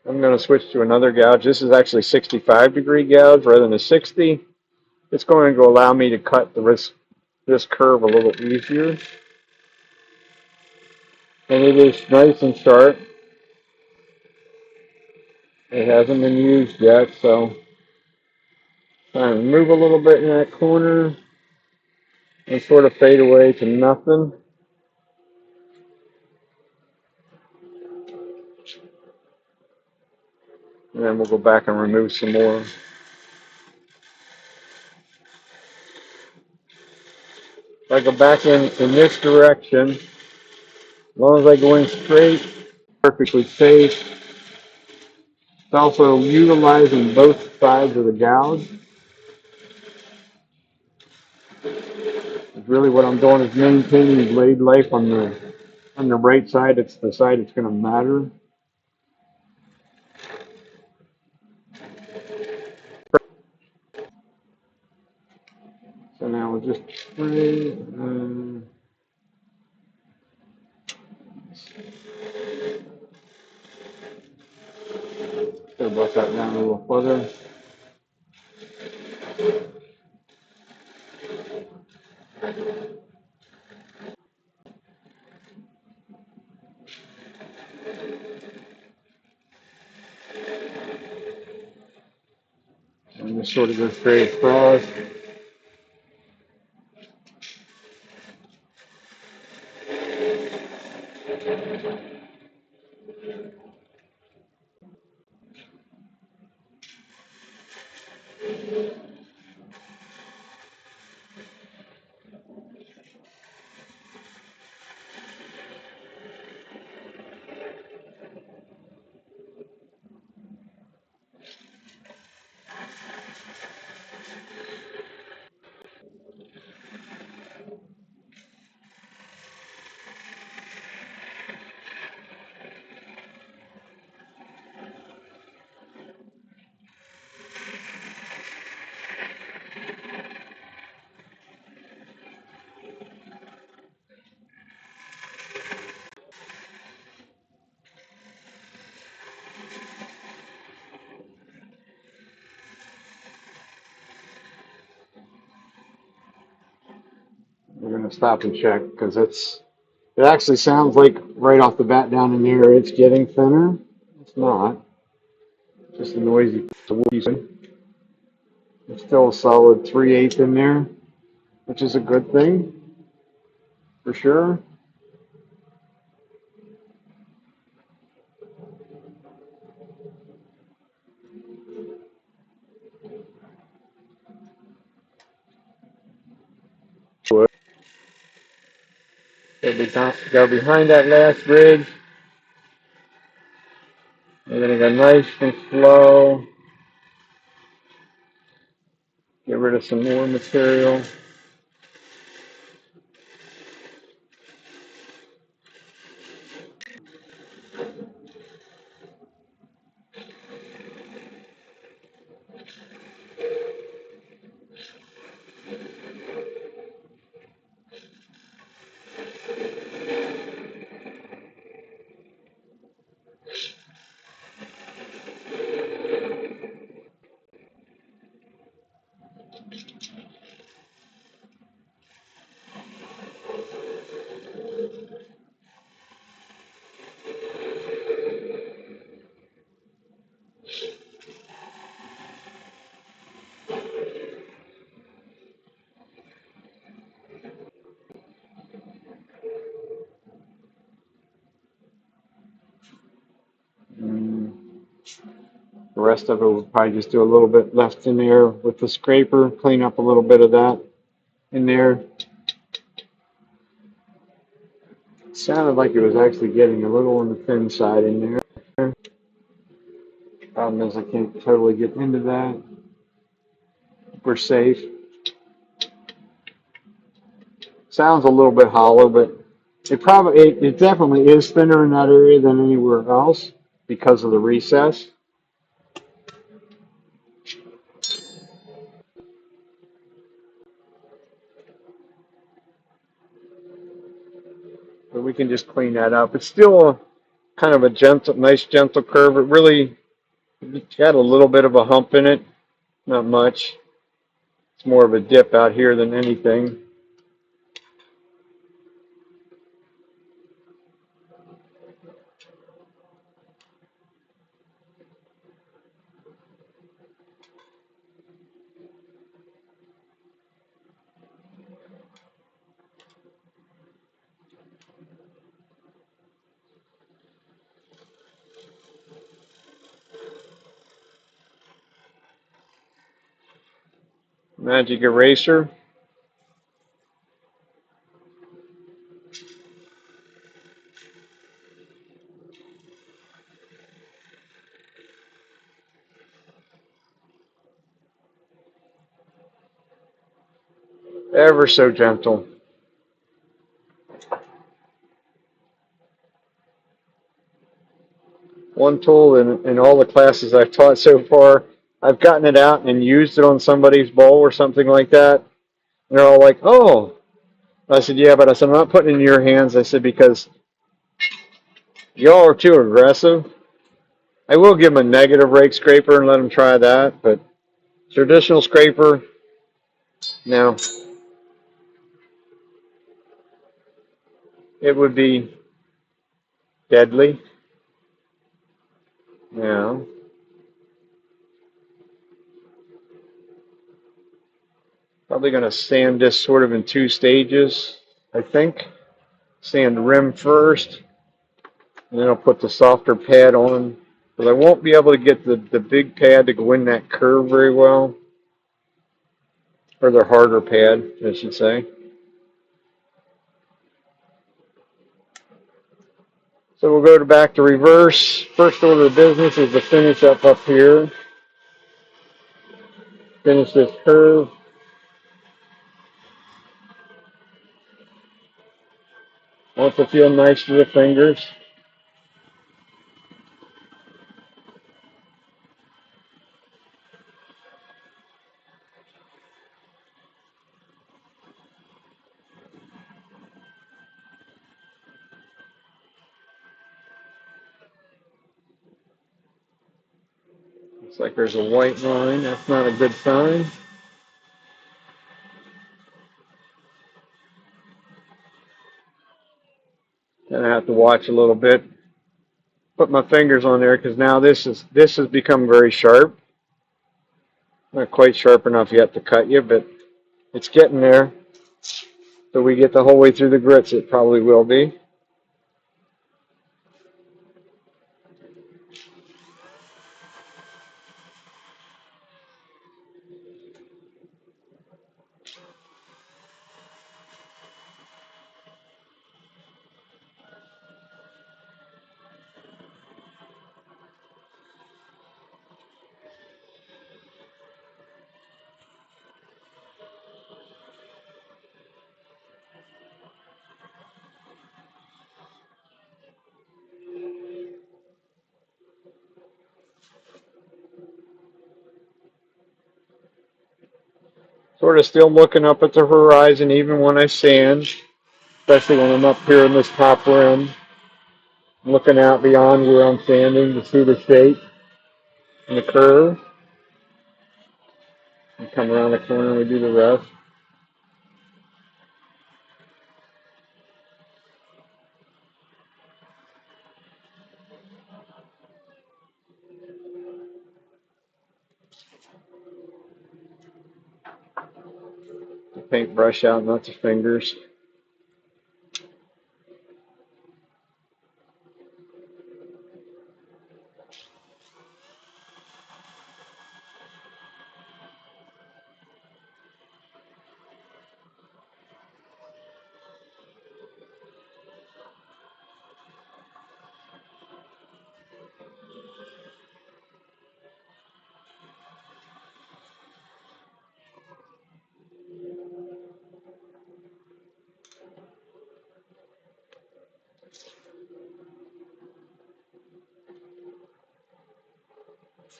I'm going to switch to another gouge. This is actually 65-degree gouge rather than a 60. It's going to allow me to cut this curve a little easier. And it is nice and sharp. It hasn't been used yet, so try and move a little bit in that corner and sort of fade away to nothing. And then we'll go back and remove some more. If I go back in this direction, as long as I go in straight, perfectly safe. It's also utilizing both sides of the gouge. Really what I'm doing is maintaining blade life on the right side. It's the side it's going to matter. So now we'll just try, buff that down a little further. And just sort of go straight across. We're going to stop and check because it actually sounds like right off the bat down in there it's getting thinner. It's not. It's just a noisy piece. There's still a solid 3/8 in there, which is a good thing for sure. Go behind that last ridge. We're going to go nice and slow. Get rid of some more material. The rest of it we'll probably just do a little bit left in there with the scraper, clean up a little bit of that in there. It sounded like it was actually getting a little on the thin side in there. Problem is I can't totally get into that. We're safe. Sounds a little bit hollow, but it definitely is thinner in that area than anywhere else because of the recess. But we can just clean that up. It's still kind of a nice gentle curve. It really got a little bit of a hump in it, not much. It's more of a dip out here than anything. Magic eraser. Ever so gentle. One tool in all the classes I've taught so far, I've gotten it out and used it on somebody's bowl or something like that. And they're all like, oh. I said, yeah, but I said, I'm not putting it in your hands. I said, because y'all are too aggressive. I will give them a negative rake scraper and let them try that, but traditional scraper, no. It would be deadly. No. Probably going to sand this sort of in two stages, I think. Sand rim first, and then I'll put the softer pad on. But I won't be able to get the big pad to go in that curve very well. Or the harder pad, I should say. So we'll go back to reverse. First order of business is to finish up here. Finish this curve. Want it to feel nice to the fingers. Looks like there's a white line. That's not a good sign. Gonna have to watch a little bit. Put my fingers on there because now this has become very sharp. Not quite sharp enough yet to cut you, but it's getting there. So we get the whole way through the grits, it probably will be. Sort of still looking up at the horizon even when I sand, especially when I'm up here in this top rim. Looking out beyond where I'm sanding to see the shape and the curve. And come around the corner and we do the rest. The paintbrush out, not the fingers.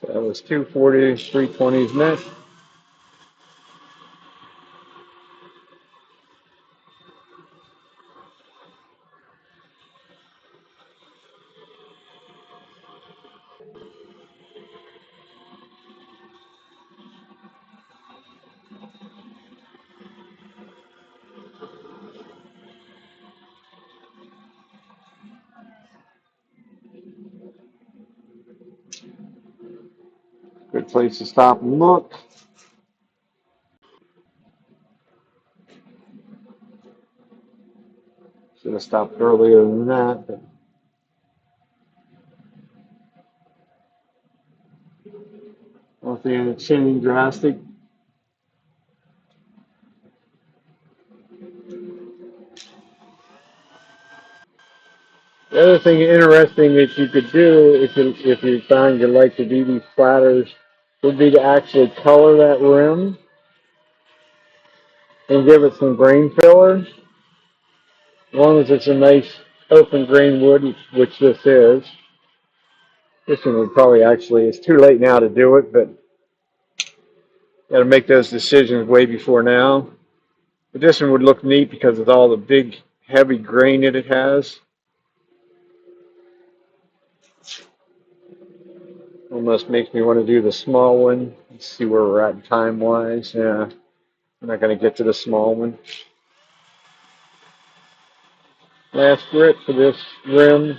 So that was 240, 320s net. Good place to stop and look. Should have stopped earlier than that, but nothing anything drastic. The other thing interesting that you could do if you find you like to do these platters would be to actually color that rim and give it some grain filler. As long as it's a nice open grain wood, which this is. This one would probably actually, it's too late now to do it, but got to make those decisions way before now. But this one would look neat because of all the big, heavy grain that it has. Almost makes me want to do the small one. Let's see where we're at time-wise. Yeah, I'm not going to get to the small one. Last grit for this rim.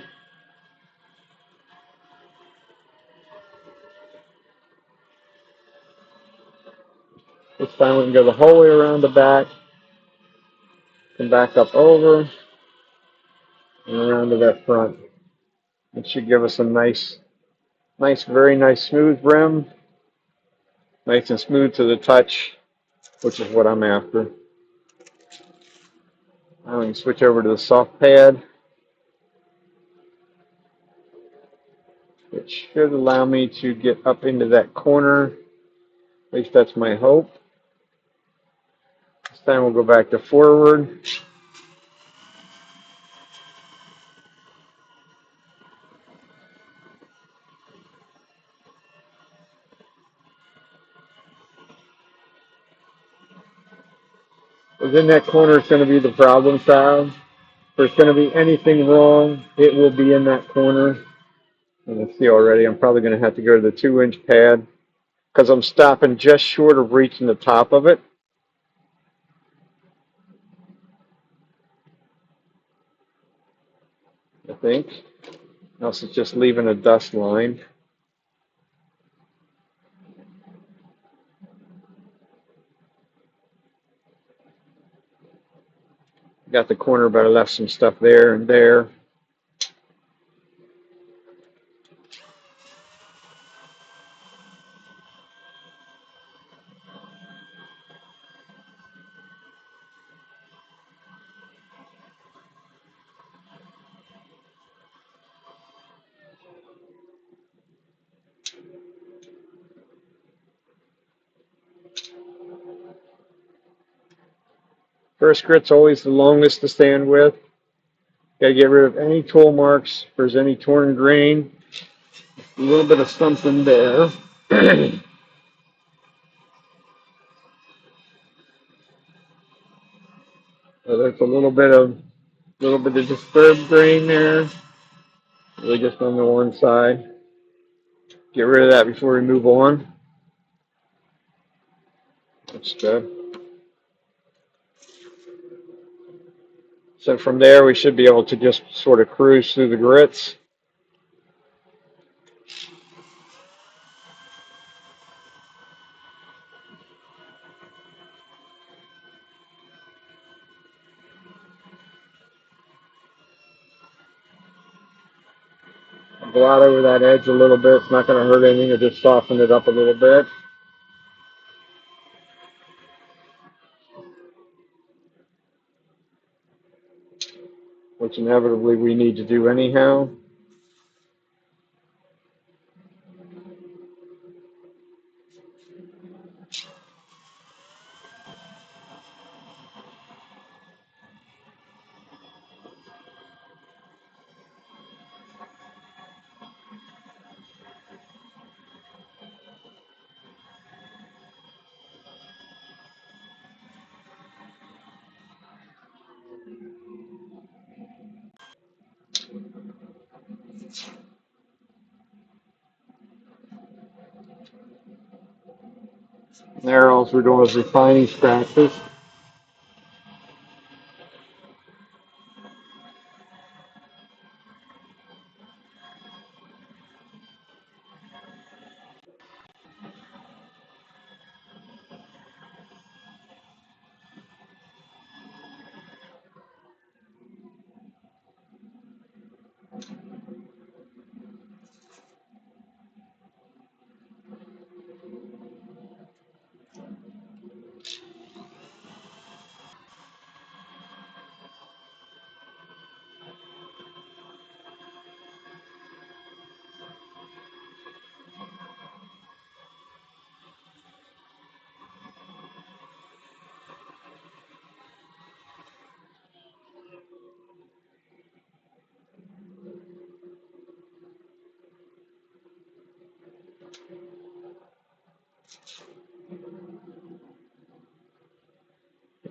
This time we can go the whole way around the back, and back up over, and around to that front. It should give us a nice, very nice smooth rim. Nice and smooth to the touch, which is what I'm after. Now we can switch over to the soft pad. It should allow me to get up into that corner. At least that's my hope. This time we'll go back to forward. Within that corner is going to be the problem child. If there's going to be anything wrong, it will be in that corner. And you see already, I'm probably going to have to go to the 2-inch pad because I'm stopping just short of reaching the top of it. I think. Else it's just leaving a dust line. Got the corner, but I left some stuff there and there. First grit's always the longest to stand with. Got to get rid of any tool marks. If there's any torn grain, a little bit of something there. So there's a little bit of disturbed grain there. Really just on the one side. Get rid of that before we move on. That's good. So from there we should be able to just sort of cruise through the grits. Go out over that edge a little bit. It's not going to hurt anything. It'll just soften it up a little bit. Which inevitably we need to do anyhow. There, all we're doing is refining scratches.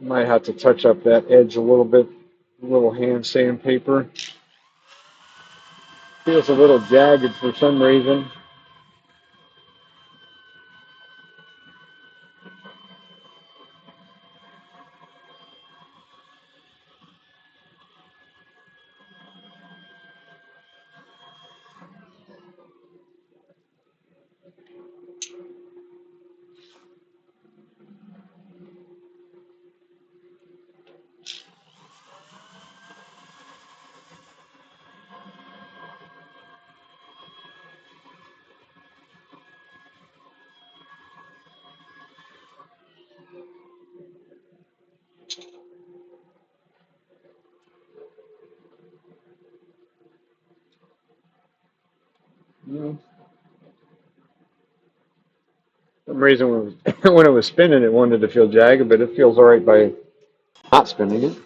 Might have to touch up that edge a little bit. A little hand sandpaper. Feels a little jagged for some reason. For some reason, when it was spinning, it wanted to feel jagged, but it feels all right by not spinning it.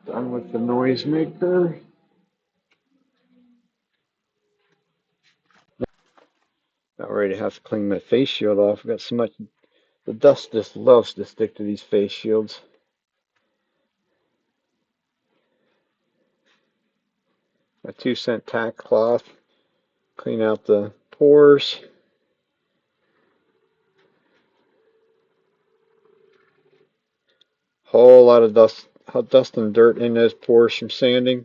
Done with the noisemaker. About ready to have to clean my face shield off. I've got so much, the dust just loves to stick to these face shields. A 2-cent tack cloth. Clean out the pores. Whole lot of dust and dirt in those pores from sanding.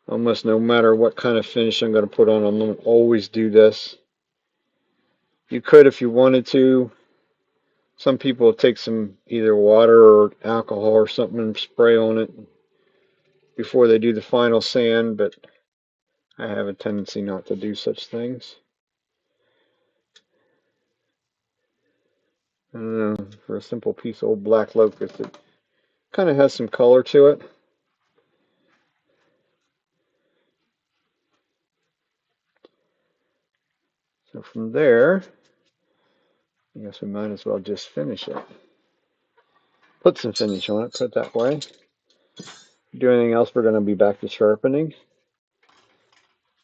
Almost no matter what kind of finish I'm going to put on, I'm going to always do this. You could if you wanted to. Some people take some either water or alcohol or something and spray on it before they do the final sand, but I have a tendency not to do such things. I don't know, for a simple piece of old black locust, it kind of has some color to it. So from there, I guess we might as well just finish it. Put some finish on it, put it that way. Do anything else, we're going to be back to sharpening,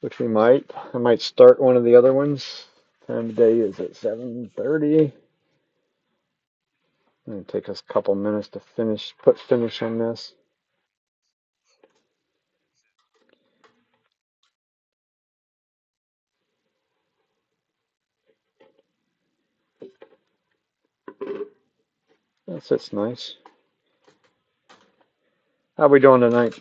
which we might. I might start one of the other ones. Time of day is at 7:30. It'll take us a couple minutes to put finish on this. That sits nice. How are we doing tonight?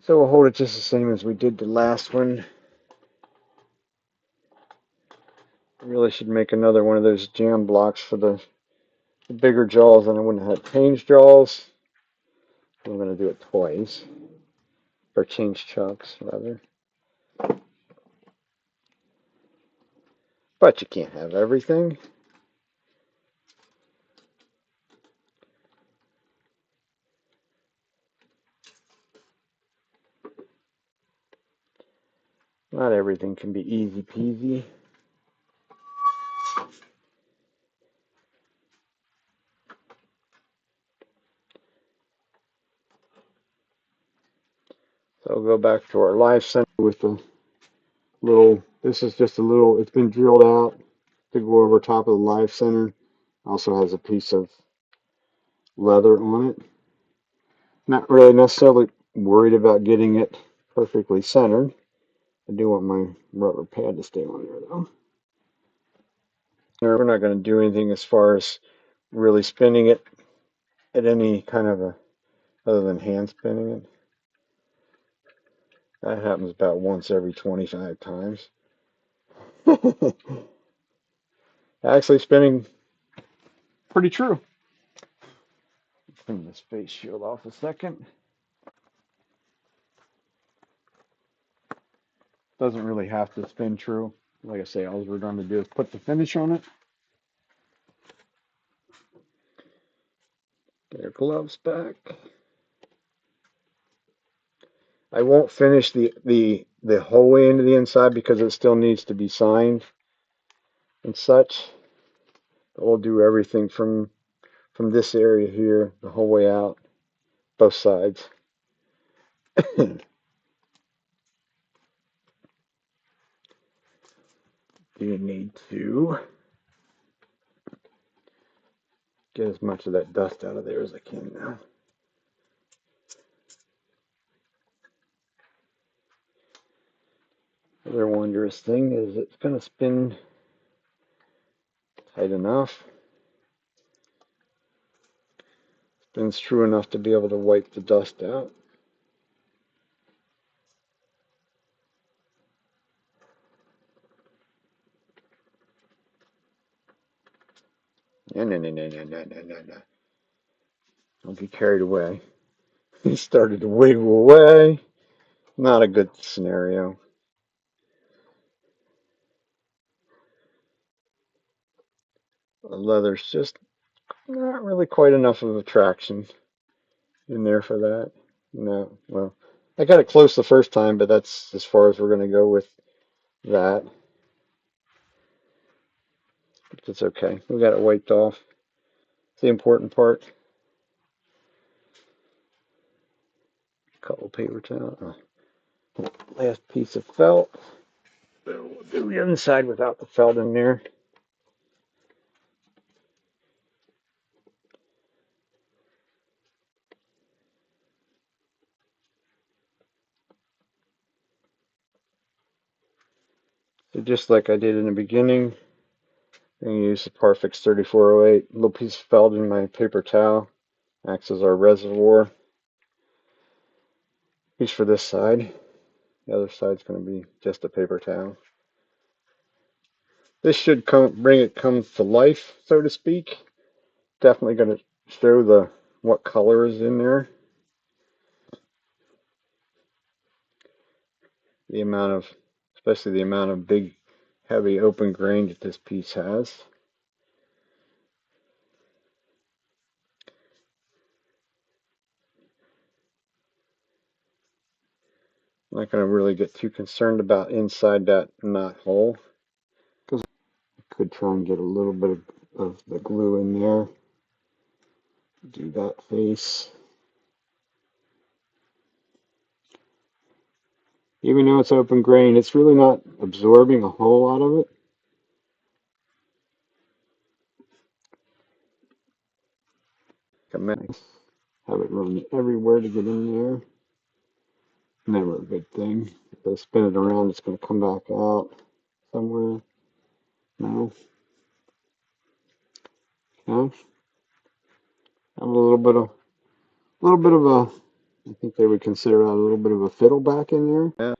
So we'll hold it just the same as we did the last one. I really should make another one of those jam blocks for the bigger jaws, and I wouldn't have change jaws. I'm going to do it twice, or change chunks rather. But you can't have everything. Not everything can be easy peasy. So I'll go back to our live center with the little, this is just a little, it's been drilled out to go over top of the live center. Also has a piece of leather on it. Not really necessarily worried about getting it perfectly centered. I do want my rubber pad to stay on there though. We're not going to do anything as far as really spinning it at any kind of a, other than hand spinning it. That happens about once every 25 times. Actually spinning pretty true. Turn this face shield off a second. Doesn't really have to spin true. Like I say, all we're going to do is put the finish on it. Get our gloves back. I won't finish the whole way into the inside because it still needs to be signed and such. But we'll do everything from this area here the whole way out, both sides. You need to get as much of that dust out of there as I can now. Other wondrous thing is it's going to spin tight enough. Spins true enough to be able to wipe the dust out. No, no, no, no, no, no, no, no, no. Don't get carried away. He started to wiggle away. Not a good scenario. The leather's just not really quite enough of a traction in there for that. No, well, I got it close the first time, but that's as far as we're going to go with that. It's okay. We got it wiped off. It's the important part. Couple paper towel. Last piece of felt. We'll do the inside without the felt in there. So just like I did in the beginning, I'm going to use the Parfix 3408. Little piece of felt in my paper towel. Acts as our reservoir. Piece for this side. The other side's going to be just a paper towel. This should bring it to life, so to speak. Definitely going to show what color is in there. The amount of, especially the amount of big, heavy open grain that this piece has. I'm not going to really get too concerned about inside that knot hole because I could try and get a little bit of the glue in there. Do that face. Even though it's open grain, it's really not absorbing a whole lot of it. Have it run everywhere to get in there. Never a good thing. If I spin it around, it's going to come back out somewhere. No. Okay. Have a little bit of a, I think they would consider that a little bit of a fiddleback in there. Yeah.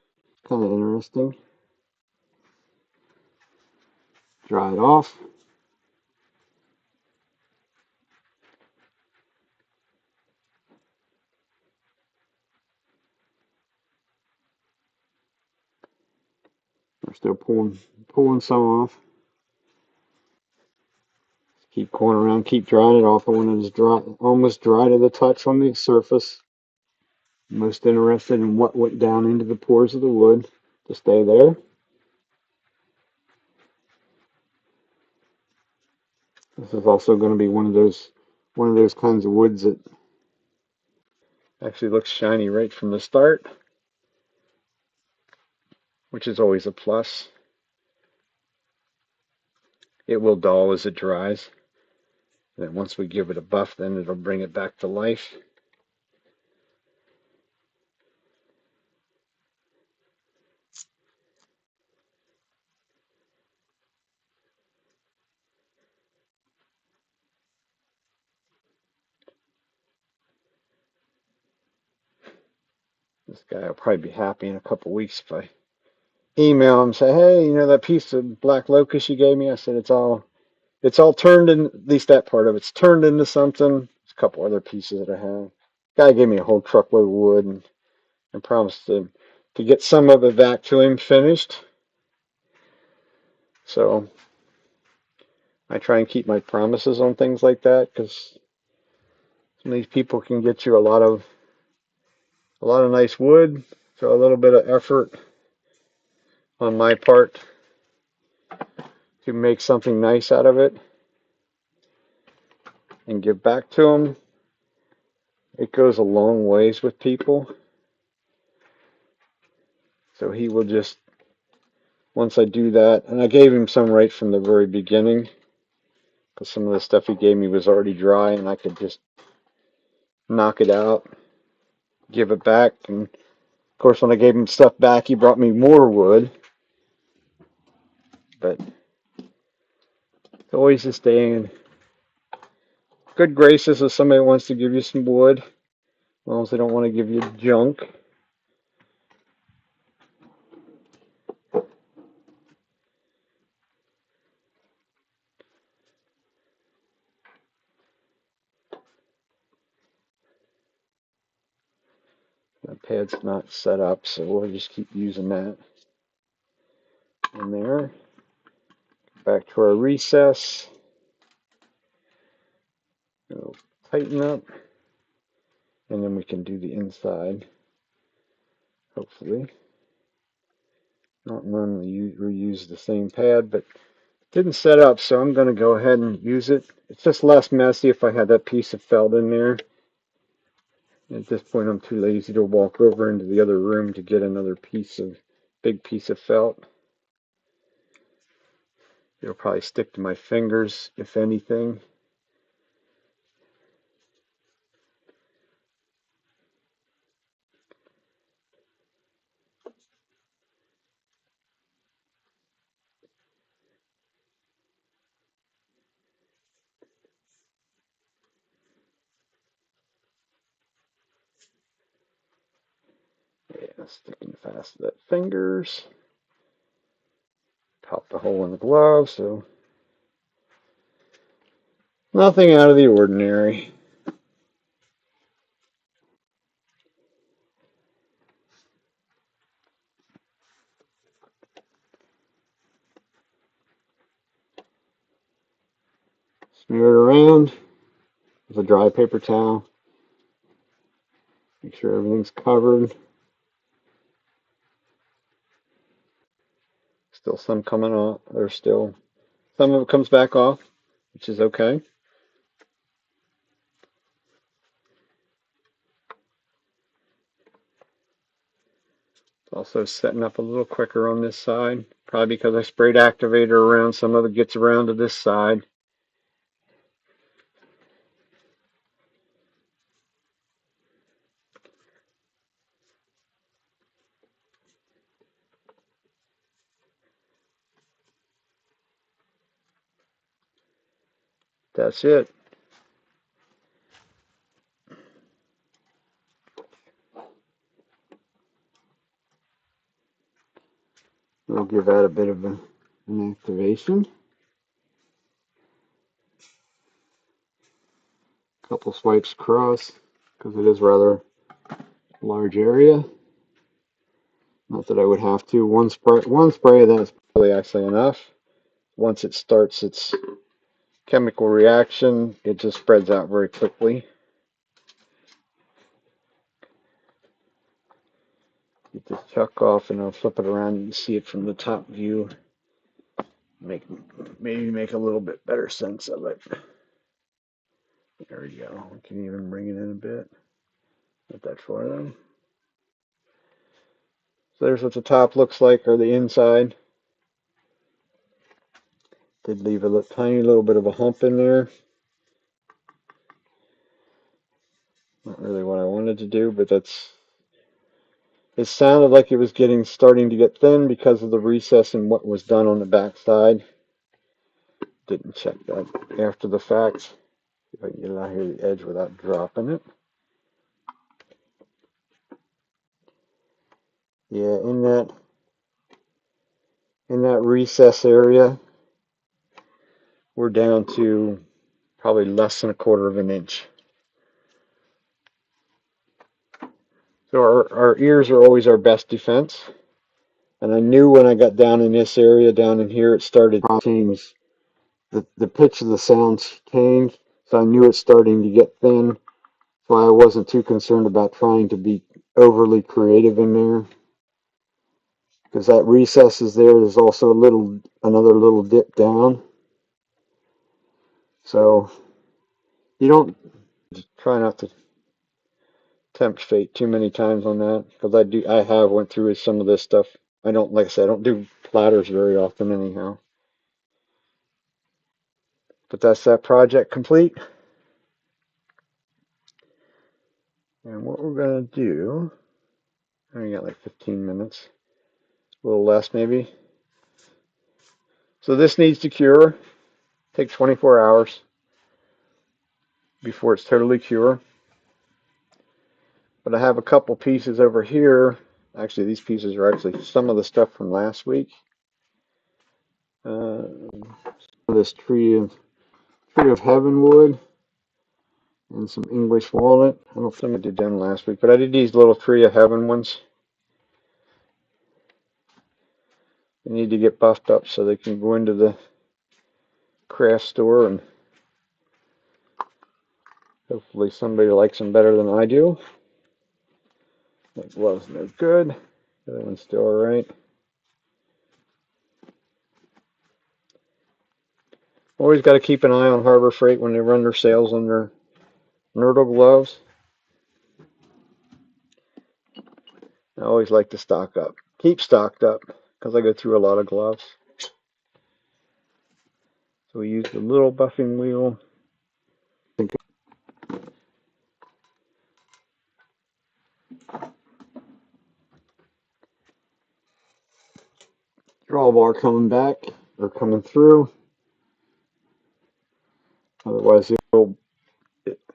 Kind of interesting. Dry it off. We're still pulling some off. Keep going around, keep drying it off. When it is dry, almost dry to the touch on the surface. Most interested in what went down into the pores of the wood to stay there. This is also going to be one of those kinds of woods that actually looks shiny right from the start. which is always a plus. It will dull as it dries. And then once we give it a buff, then it'll bring it back to life. This guy will probably be happy in a couple weeks if I email him and say, hey, that piece of black locust you gave me, I said it's all turned in, at least that part of it's turned into something. There's a couple other pieces that I have. Guy gave me a whole truckload of wood and promised to get some of it back to him finished. So I try and keep my promises on things like that because some of these people can get you a lot of nice wood. So a little bit of effort on my part to make something nice out of it and give back to them. It goes a long ways with people. So he will just, once I do that, and I gave him some right from the very beginning because some of the stuff he gave me was already dry and I could just knock it out, give it back. And of course, when I gave him stuff back, he brought me more wood. But it's always to stay in good graces if somebody wants to give you some wood, as long as they don't want to give you junk. My pad's not set up, so we'll just keep using that in there. Back to our recess. It'll tighten up, and then we can do the inside, hopefully. Not normally reuse the same pad, but didn't set up, so I'm going to go ahead and use it. It's just less messy if I had that piece of felt in there. At this point, I'm too lazy to walk over into the other room to get another big piece of felt. It'll probably stick to my fingers, if anything. Yeah, sticking fast to that fingers. Pop the hole in the glove, so nothing out of the ordinary. Smear it around with a dry paper towel. Make sure everything's covered. Still some coming off. There's still some of it comes back off, which is okay. It's also setting up a little quicker on this side, probably because I sprayed activator around. Some of it gets around to this side. That's it. We'll give that a bit of an activation. A couple swipes across because it is rather large area. Not that I would have to. One spray, then it's probably actually enough. Once it starts its chemical reaction, it just spreads out very quickly. Get this chuck off and I'll flip it around and see it from the top view. Maybe make a little bit better sense of it. There we go. We can even bring it in a bit. Not that far though. So there's what the top looks like, or the inside. Did leave a tiny little bit of a hump in there. Not really what I wanted to do, but it sounded like it was starting to get thin because of the recess and what was done on the back side. Didn't check that after the fact. See if I can get it out here the edge without dropping it. Yeah, in that recess area, we're down to probably less than 1/4 of an inch. So our ears are always our best defense. And I knew when I got down in this area, down in here, it started to change. The pitch of the sounds changed. So I knew it's starting to get thin. So I wasn't too concerned about trying to be overly creative in there. Because that recess is there. There's also another little dip down. So you don't try not to tempt fate too many times on that, because I have went through some of this stuff. Like I said, I don't do platters very often anyhow. But that's that project complete. And what we're gonna do, I only got like 15 minutes, a little less maybe. So this needs to cure. Take 24 hours before it's totally cure. But I have a couple pieces over here. Actually, these pieces are actually some of the stuff from last week. This tree of heaven wood and some English walnut. I don't think I did them last week, but I did these little tree of heaven ones. They need to get buffed up so they can go into the craft store, and hopefully somebody likes them better than I do. That glove's no good. The other one's still alright. Always got to keep an eye on Harbor Freight when they run their sales on their Nerdle gloves. I always like to stock up. Keep stocked up, because I go through a lot of gloves. So we use the little buffing wheel. Drawbar coming back, or coming through. Otherwise it will,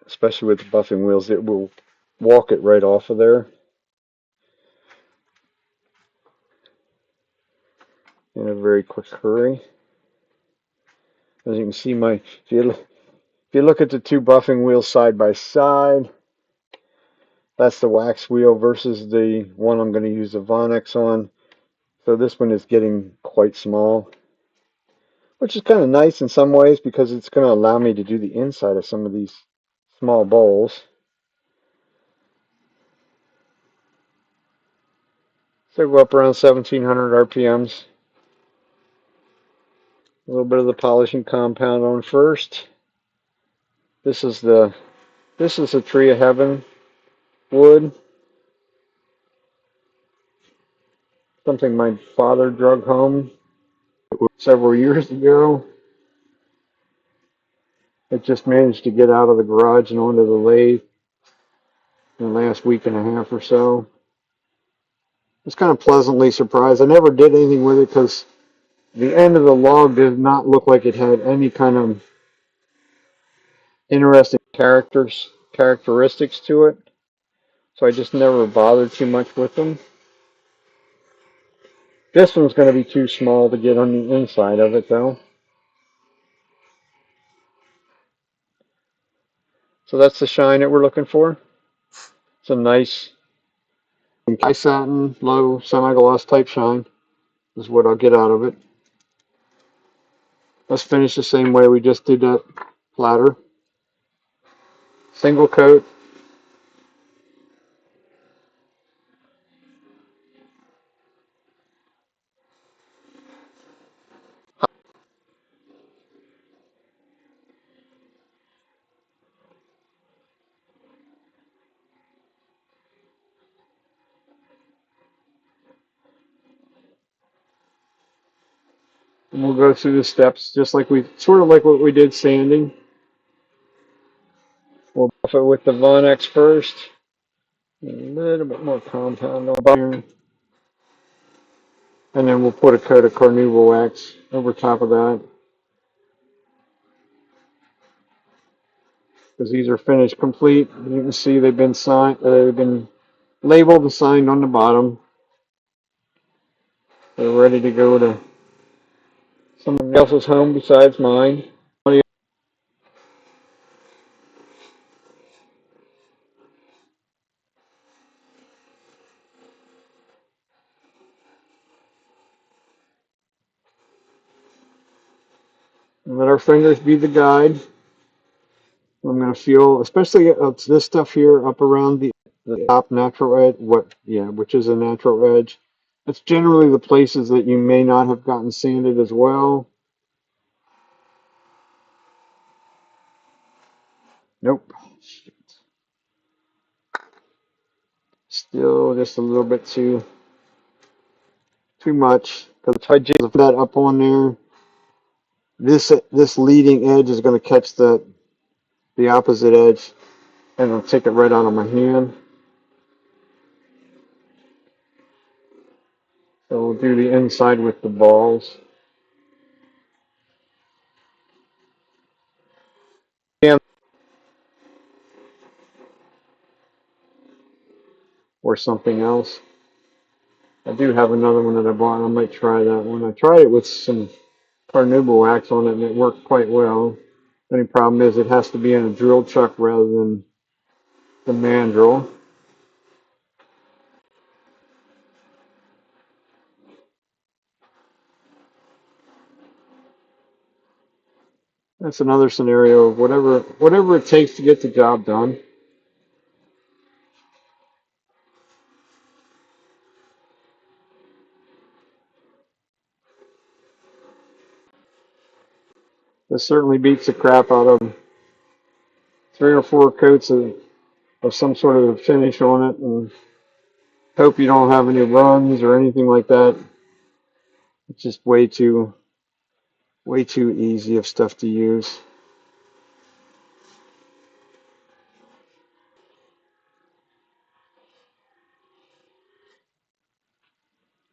especially with the buffing wheels, it will walk it right off of there in a very quick hurry. As you can see, if you look at the two buffing wheels side by side, that's the wax wheel versus the one I'm going to use the Vonnex on. So this one is getting quite small, which is kind of nice in some ways, because it's going to allow me to do the inside of some of these small bowls. So go up around 1700 RPMs. A little bit of the polishing compound on first. This is the Tree of Heaven wood. Something my father drug home several years ago. It just managed to get out of the garage and onto the lathe in the last week and a half or so. I was kind of pleasantly surprised. I never did anything with it because the end of the log did not look like it had any kind of interesting characteristics to it. So I just never bothered too much with them. This one's going to be too small to get on the inside of it, though. So that's the shine that we're looking for. It's a nice high satin, low semi-gloss type shine is what I'll get out of it. Let's finish the same way we just did that platter. Single coat. And we'll go through the steps just like sort of like what we did sanding. We'll buff it with the Von-X first. A little bit more compound on here. And then we'll put a coat of carnauba wax over top of that. Because these are finished complete. You can see they've been signed, they've been labeled and signed on the bottom. They're ready to go to someone else's home besides mine. And let our fingers be the guide. I'm going to feel, especially this stuff here up around the top natural edge, which is a natural edge. That's generally the places that you may not have gotten sanded as well. Nope. Still just a little bit too much. Because if I jam that up on there, this leading edge is going to catch the opposite edge, and it'll take it right out of my hand. So we'll do the inside with the balls. And or something else. I do have another one that I bought. I might try that one. I tried it with some carnauba wax on it, and it worked quite well. The only problem is it has to be in a drill chuck rather than the mandrel. That's another scenario of whatever it takes to get the job done. This certainly beats the crap out of 3 or 4 coats of some sort of finish on it, and hope you don't have any runs or anything like that. It's just way too easy of stuff to use.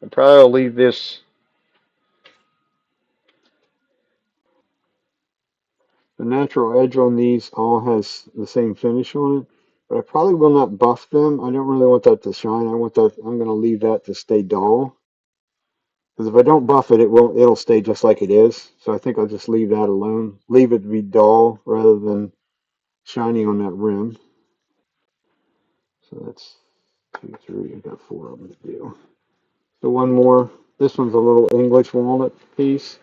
I probably will leave this. The natural edge on these all has the same finish on it, but I probably will not buff them. I don't really want that to shine. I'm going to leave that to stay dull. Because if I don't buff it, it'll stay just like it is. So I think I'll just leave that alone. Leave it to be dull rather than shiny on that rim. So that's 2, 3. I got 4 of them to do. So one more. This one's a little English walnut piece.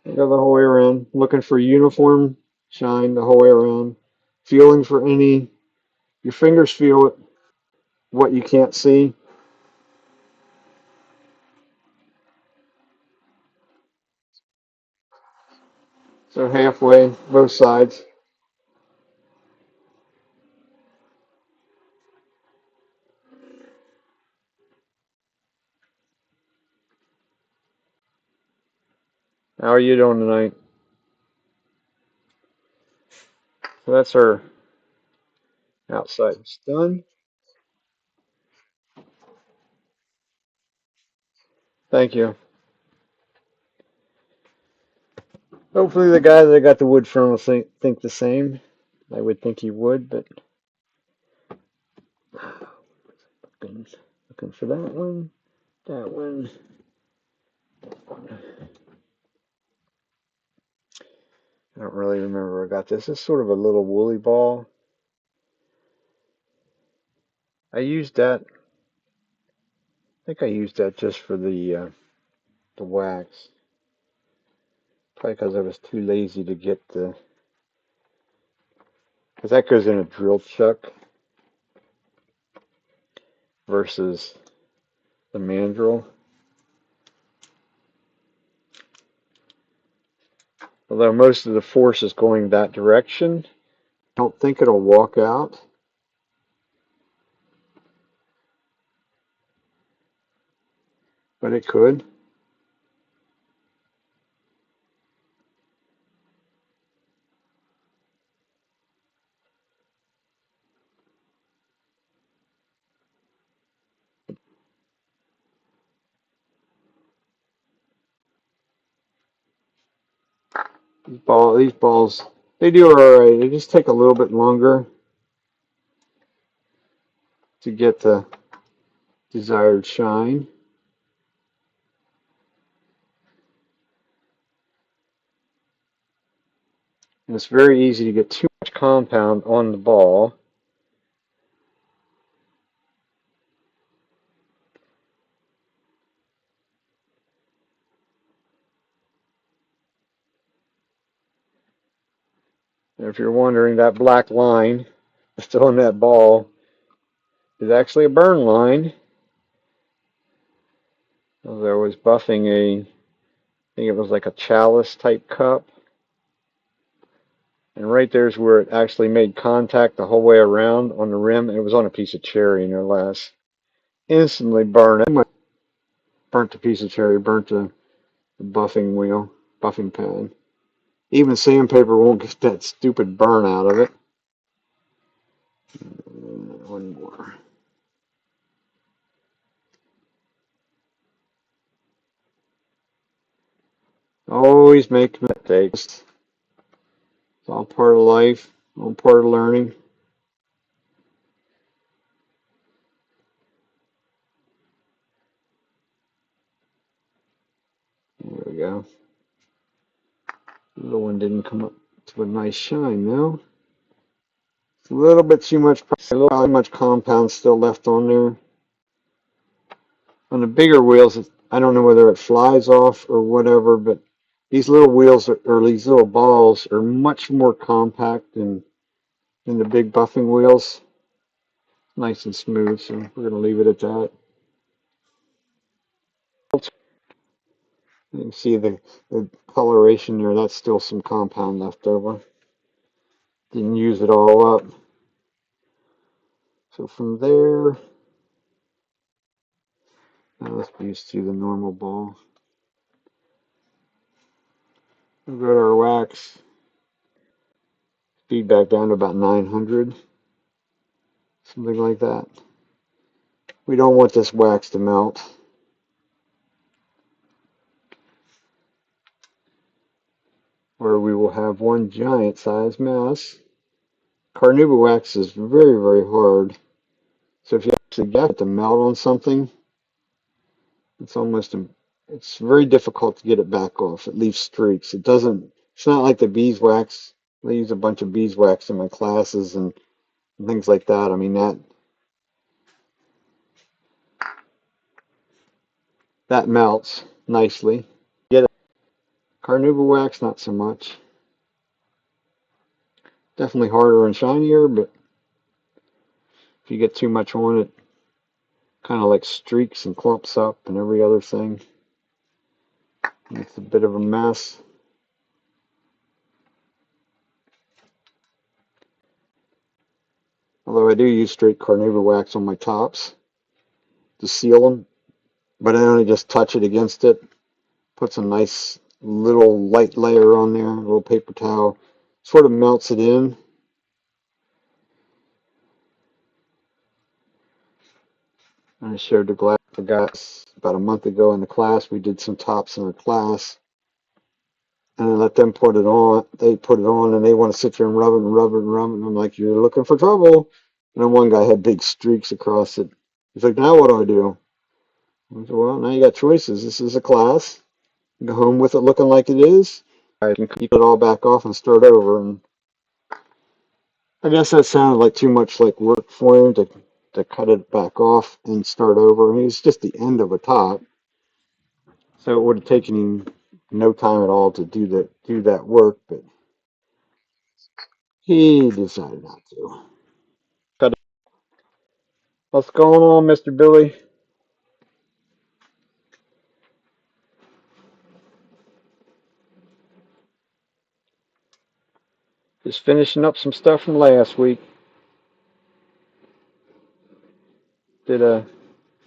I go the whole way around, looking for uniform shine the whole way around, feeling for your fingers feel it, what you can't see. So halfway, both sides. How are you doing tonight? So that's our outside. It's done. Thank you. Hopefully the guy that I got the wood from will think the same. I would think he would, but looking for that one, that one, that one. I don't really remember where I got this. It's sort of a little woolly ball. I used that. I think I used that just for the wax. Probably because I was too lazy to get the. Because that goes in a drill chuck versus the mandrel. Although most of the force is going that direction, I don't think it'll walk out, but it could. These balls, they do alright. They just take a little bit longer to get the desired shine. And it's very easy to get too much compound on the ball. And if you're wondering, that black line still on that ball is actually a burn line. I was buffing I think it was like a chalice type cup. And right there's where it actually made contact the whole way around on the rim. It was on a piece of cherry, no less. Instantly burned it. Burnt the piece of cherry, burnt the buffing wheel, buffing pad. Even sandpaper won't get that stupid burn out of it. One more. Always make mistakes. It's all part of life, all part of learning. There we go. The little one didn't come up to a nice shine though. It's a little bit too much, a little too much compound still left on there. On the bigger wheels, I don't know whether it flies off or whatever, but these little wheels or these little balls are much more compact than the big buffing wheels. Nice and smooth, so we're going to leave it at that. You can see the coloration there, that's still some compound left over. Didn't use it all up. So from there, now let's be used to the normal ball. We'll go to our wax. Speed back down to about 900. Something like that. We don't want this wax to melt. Or we will have one giant size mess. Carnauba wax is very, very hard. So if you actually get it to melt on something, it's very difficult to get it back off. It leaves streaks. It's not like the beeswax. I use a bunch of beeswax in my classes and things like that. I mean, that melts nicely. Get it. Carnauba wax, not so much. Definitely harder and shinier, but if you get too much on it, kind of like streaks and clumps up and every other thing. It's a bit of a mess. Although I do use straight carnauba wax on my tops to seal them, but I only just touch it against it. Puts a nice little light layer on there, a little paper towel, sort of melts it in. I showed the guys about a month ago in the class. We did some tops in our class, and I let them put it on. They put it on, and they want to sit there and rub it and rub it and rub it. And I'm like, "You're looking for trouble." And then one guy had big streaks across it. He's like, "Now what do I do?" I said, "Well, now you got choices. This is a class. Go home with it looking like it is, I can keep it all back off and start over. And I guess that sounded like too much like work for him to cut it back off and start over. I mean, it's just the end of a top, so it would have taken him no time at all to do that work, but he decided not to. What's going on, Mr. Billy? Just finishing up some stuff from last week. Did a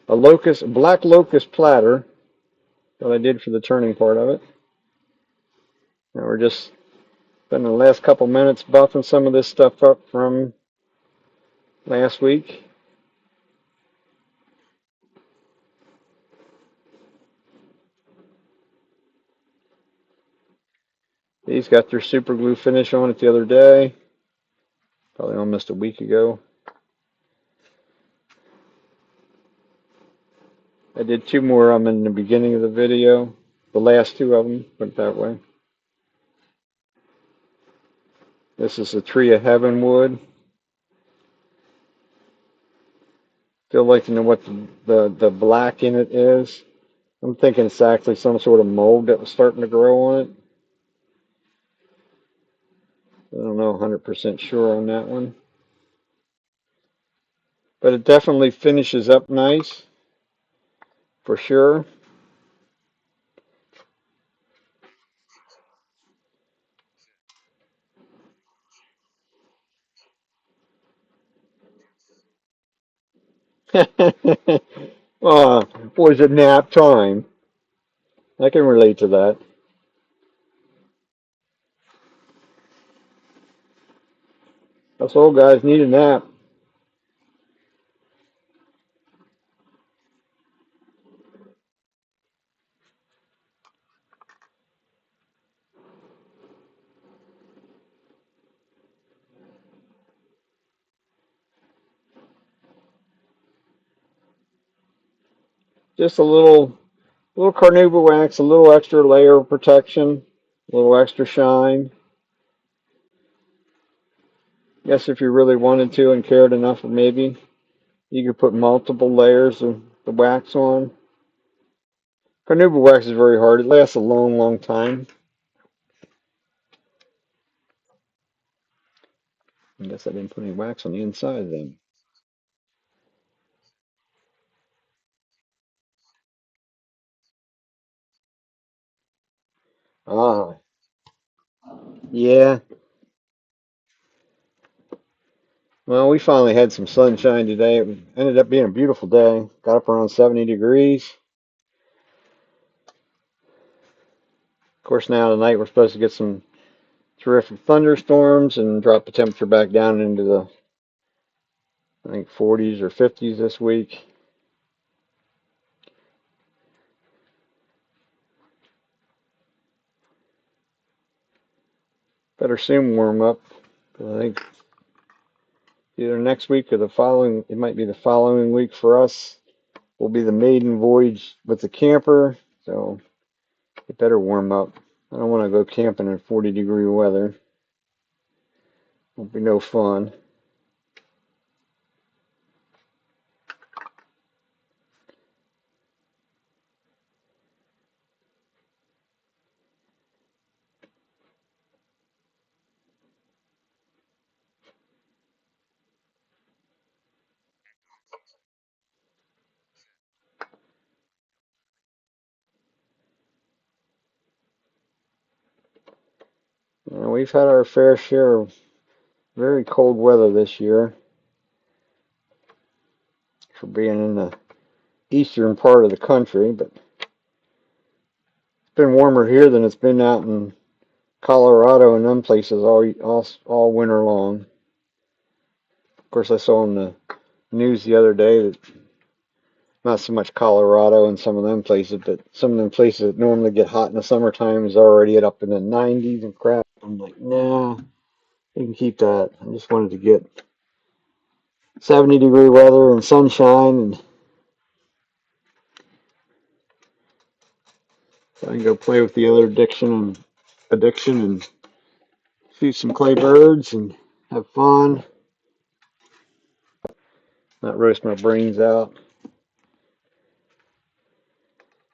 black locust platter that I did for the turning part of it. And we're just spending the last couple minutes buffing some of this stuff up from last week. These got their super glue finish on it the other day, probably almost a week ago. I did two more of them in the beginning of the video, the last two of them, put it that way. This is the Tree of Heaven wood. Still like to know what the black in it is. I'm thinking it's actually some sort of mold that was starting to grow on it. I don't know 100% sure on that one. But it definitely finishes up nice, for sure. Was it nap time? I can relate to that. Us old guys need a nap. Just a little carnauba wax, a little extra layer of protection, a little extra shine. Guess if you really wanted to and cared enough, maybe you could put multiple layers of the wax on. Carnauba wax is very hard. It lasts a long, long time. I guess I didn't put any wax on the inside then. Ah, yeah. Well, we finally had some sunshine today. It ended up being a beautiful day. Got up around 70 degrees. Of course, now tonight we're supposed to get some terrific thunderstorms and drop the temperature back down into the, I think, 40s or 50s this week. Better soon warm up. I think either next week or the following, it might be the following week for us, will be the maiden voyage with the camper. So it better warm up. I don't want to go camping in 40-degree weather. Won't be no fun. We've had our fair share of very cold weather this year for being in the eastern part of the country, but it's been warmer here than it's been out in Colorado and them places all winter long. Of course, I saw on the news the other day that not so much Colorado and some of them places, but some of them places that normally get hot in the summertime is already up in the 90s and crap. I'm like, nah, you can keep that. I just wanted to get 70-degree weather and sunshine, and so I can go play with the other addiction and addiction and shoot some clay birds and have fun, not roast my brains out.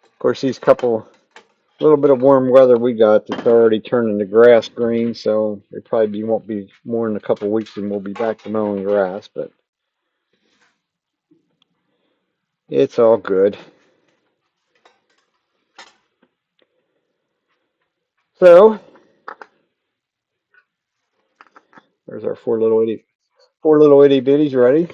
Of course, these couple little bit of warm weather we got, it's already turning the grass green, so it probably won't be more than a couple weeks and we'll be back to mowing grass, but it's all good. So there's our four little itty bitties ready.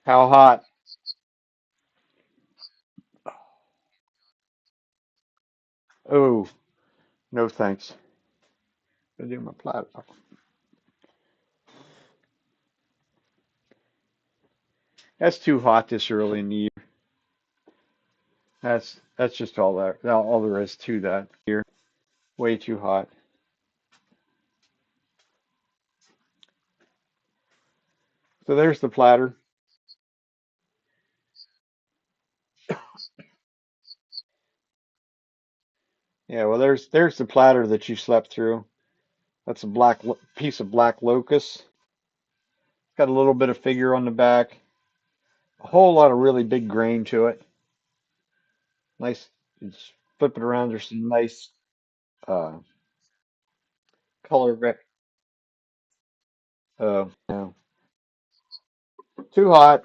How hot? Oh, no thanks. I do my platter. That's too hot this early in the year. That's just all there is to that here. Way too hot. So there's the platter. Yeah, well there's the platter that you slept through. That's a piece of black locust. Got a little bit of figure on the back. A whole lot of really big grain to it. Nice. Just flip it around. There's some nice uh, color. No, too hot.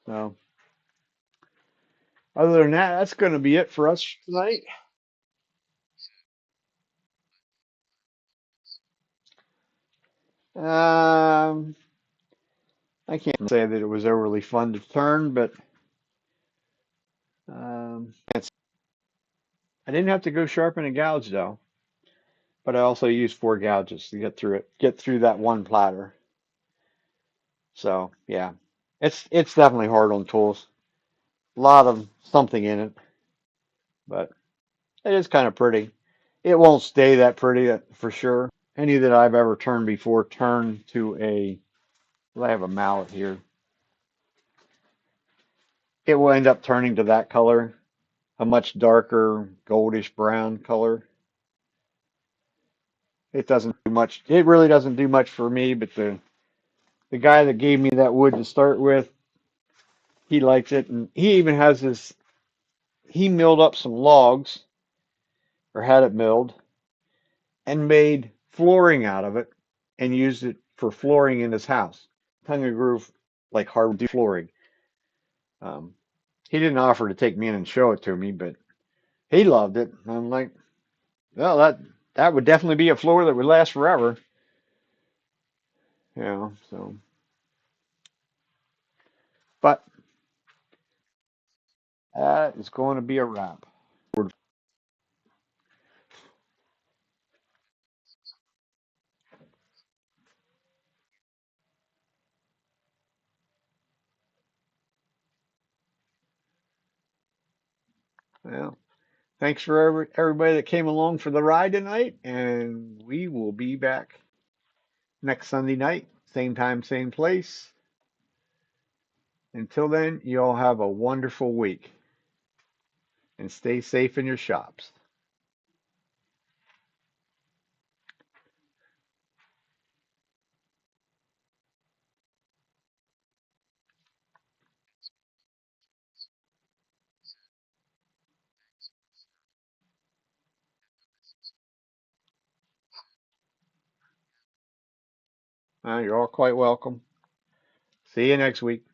So other than that, that's going to be it for us tonight. Um, I can't say that it was overly fun to turn, but I didn't have to go sharpen a gouge though. But I also used four gouges to get through that one platter. So yeah, it's definitely hard on tools. A lot of something in it, but it is kind of pretty. It won't stay that pretty for sure. Any that I've ever turned before turn to a, well, I have a mallet here. It will end up turning to that color, a much darker goldish brown color. It doesn't do much. It really doesn't do much for me, but the guy that gave me that wood to start with, he likes it, and he even has this. He milled up some logs, or had it milled, and made flooring out of it, and used it for flooring in his house. Tongue and groove, like hardwood flooring. Um, he didn't offer to take me in and show it to me, but he loved it. And I'm like, well, that would definitely be a floor that would last forever. So, but that is going to be a wrap. Well, thanks for everybody that came along for the ride tonight, and we will be back next Sunday night, same time, same place. Until then, you all have a wonderful week and stay safe in your shops. You're all quite welcome. See you next week.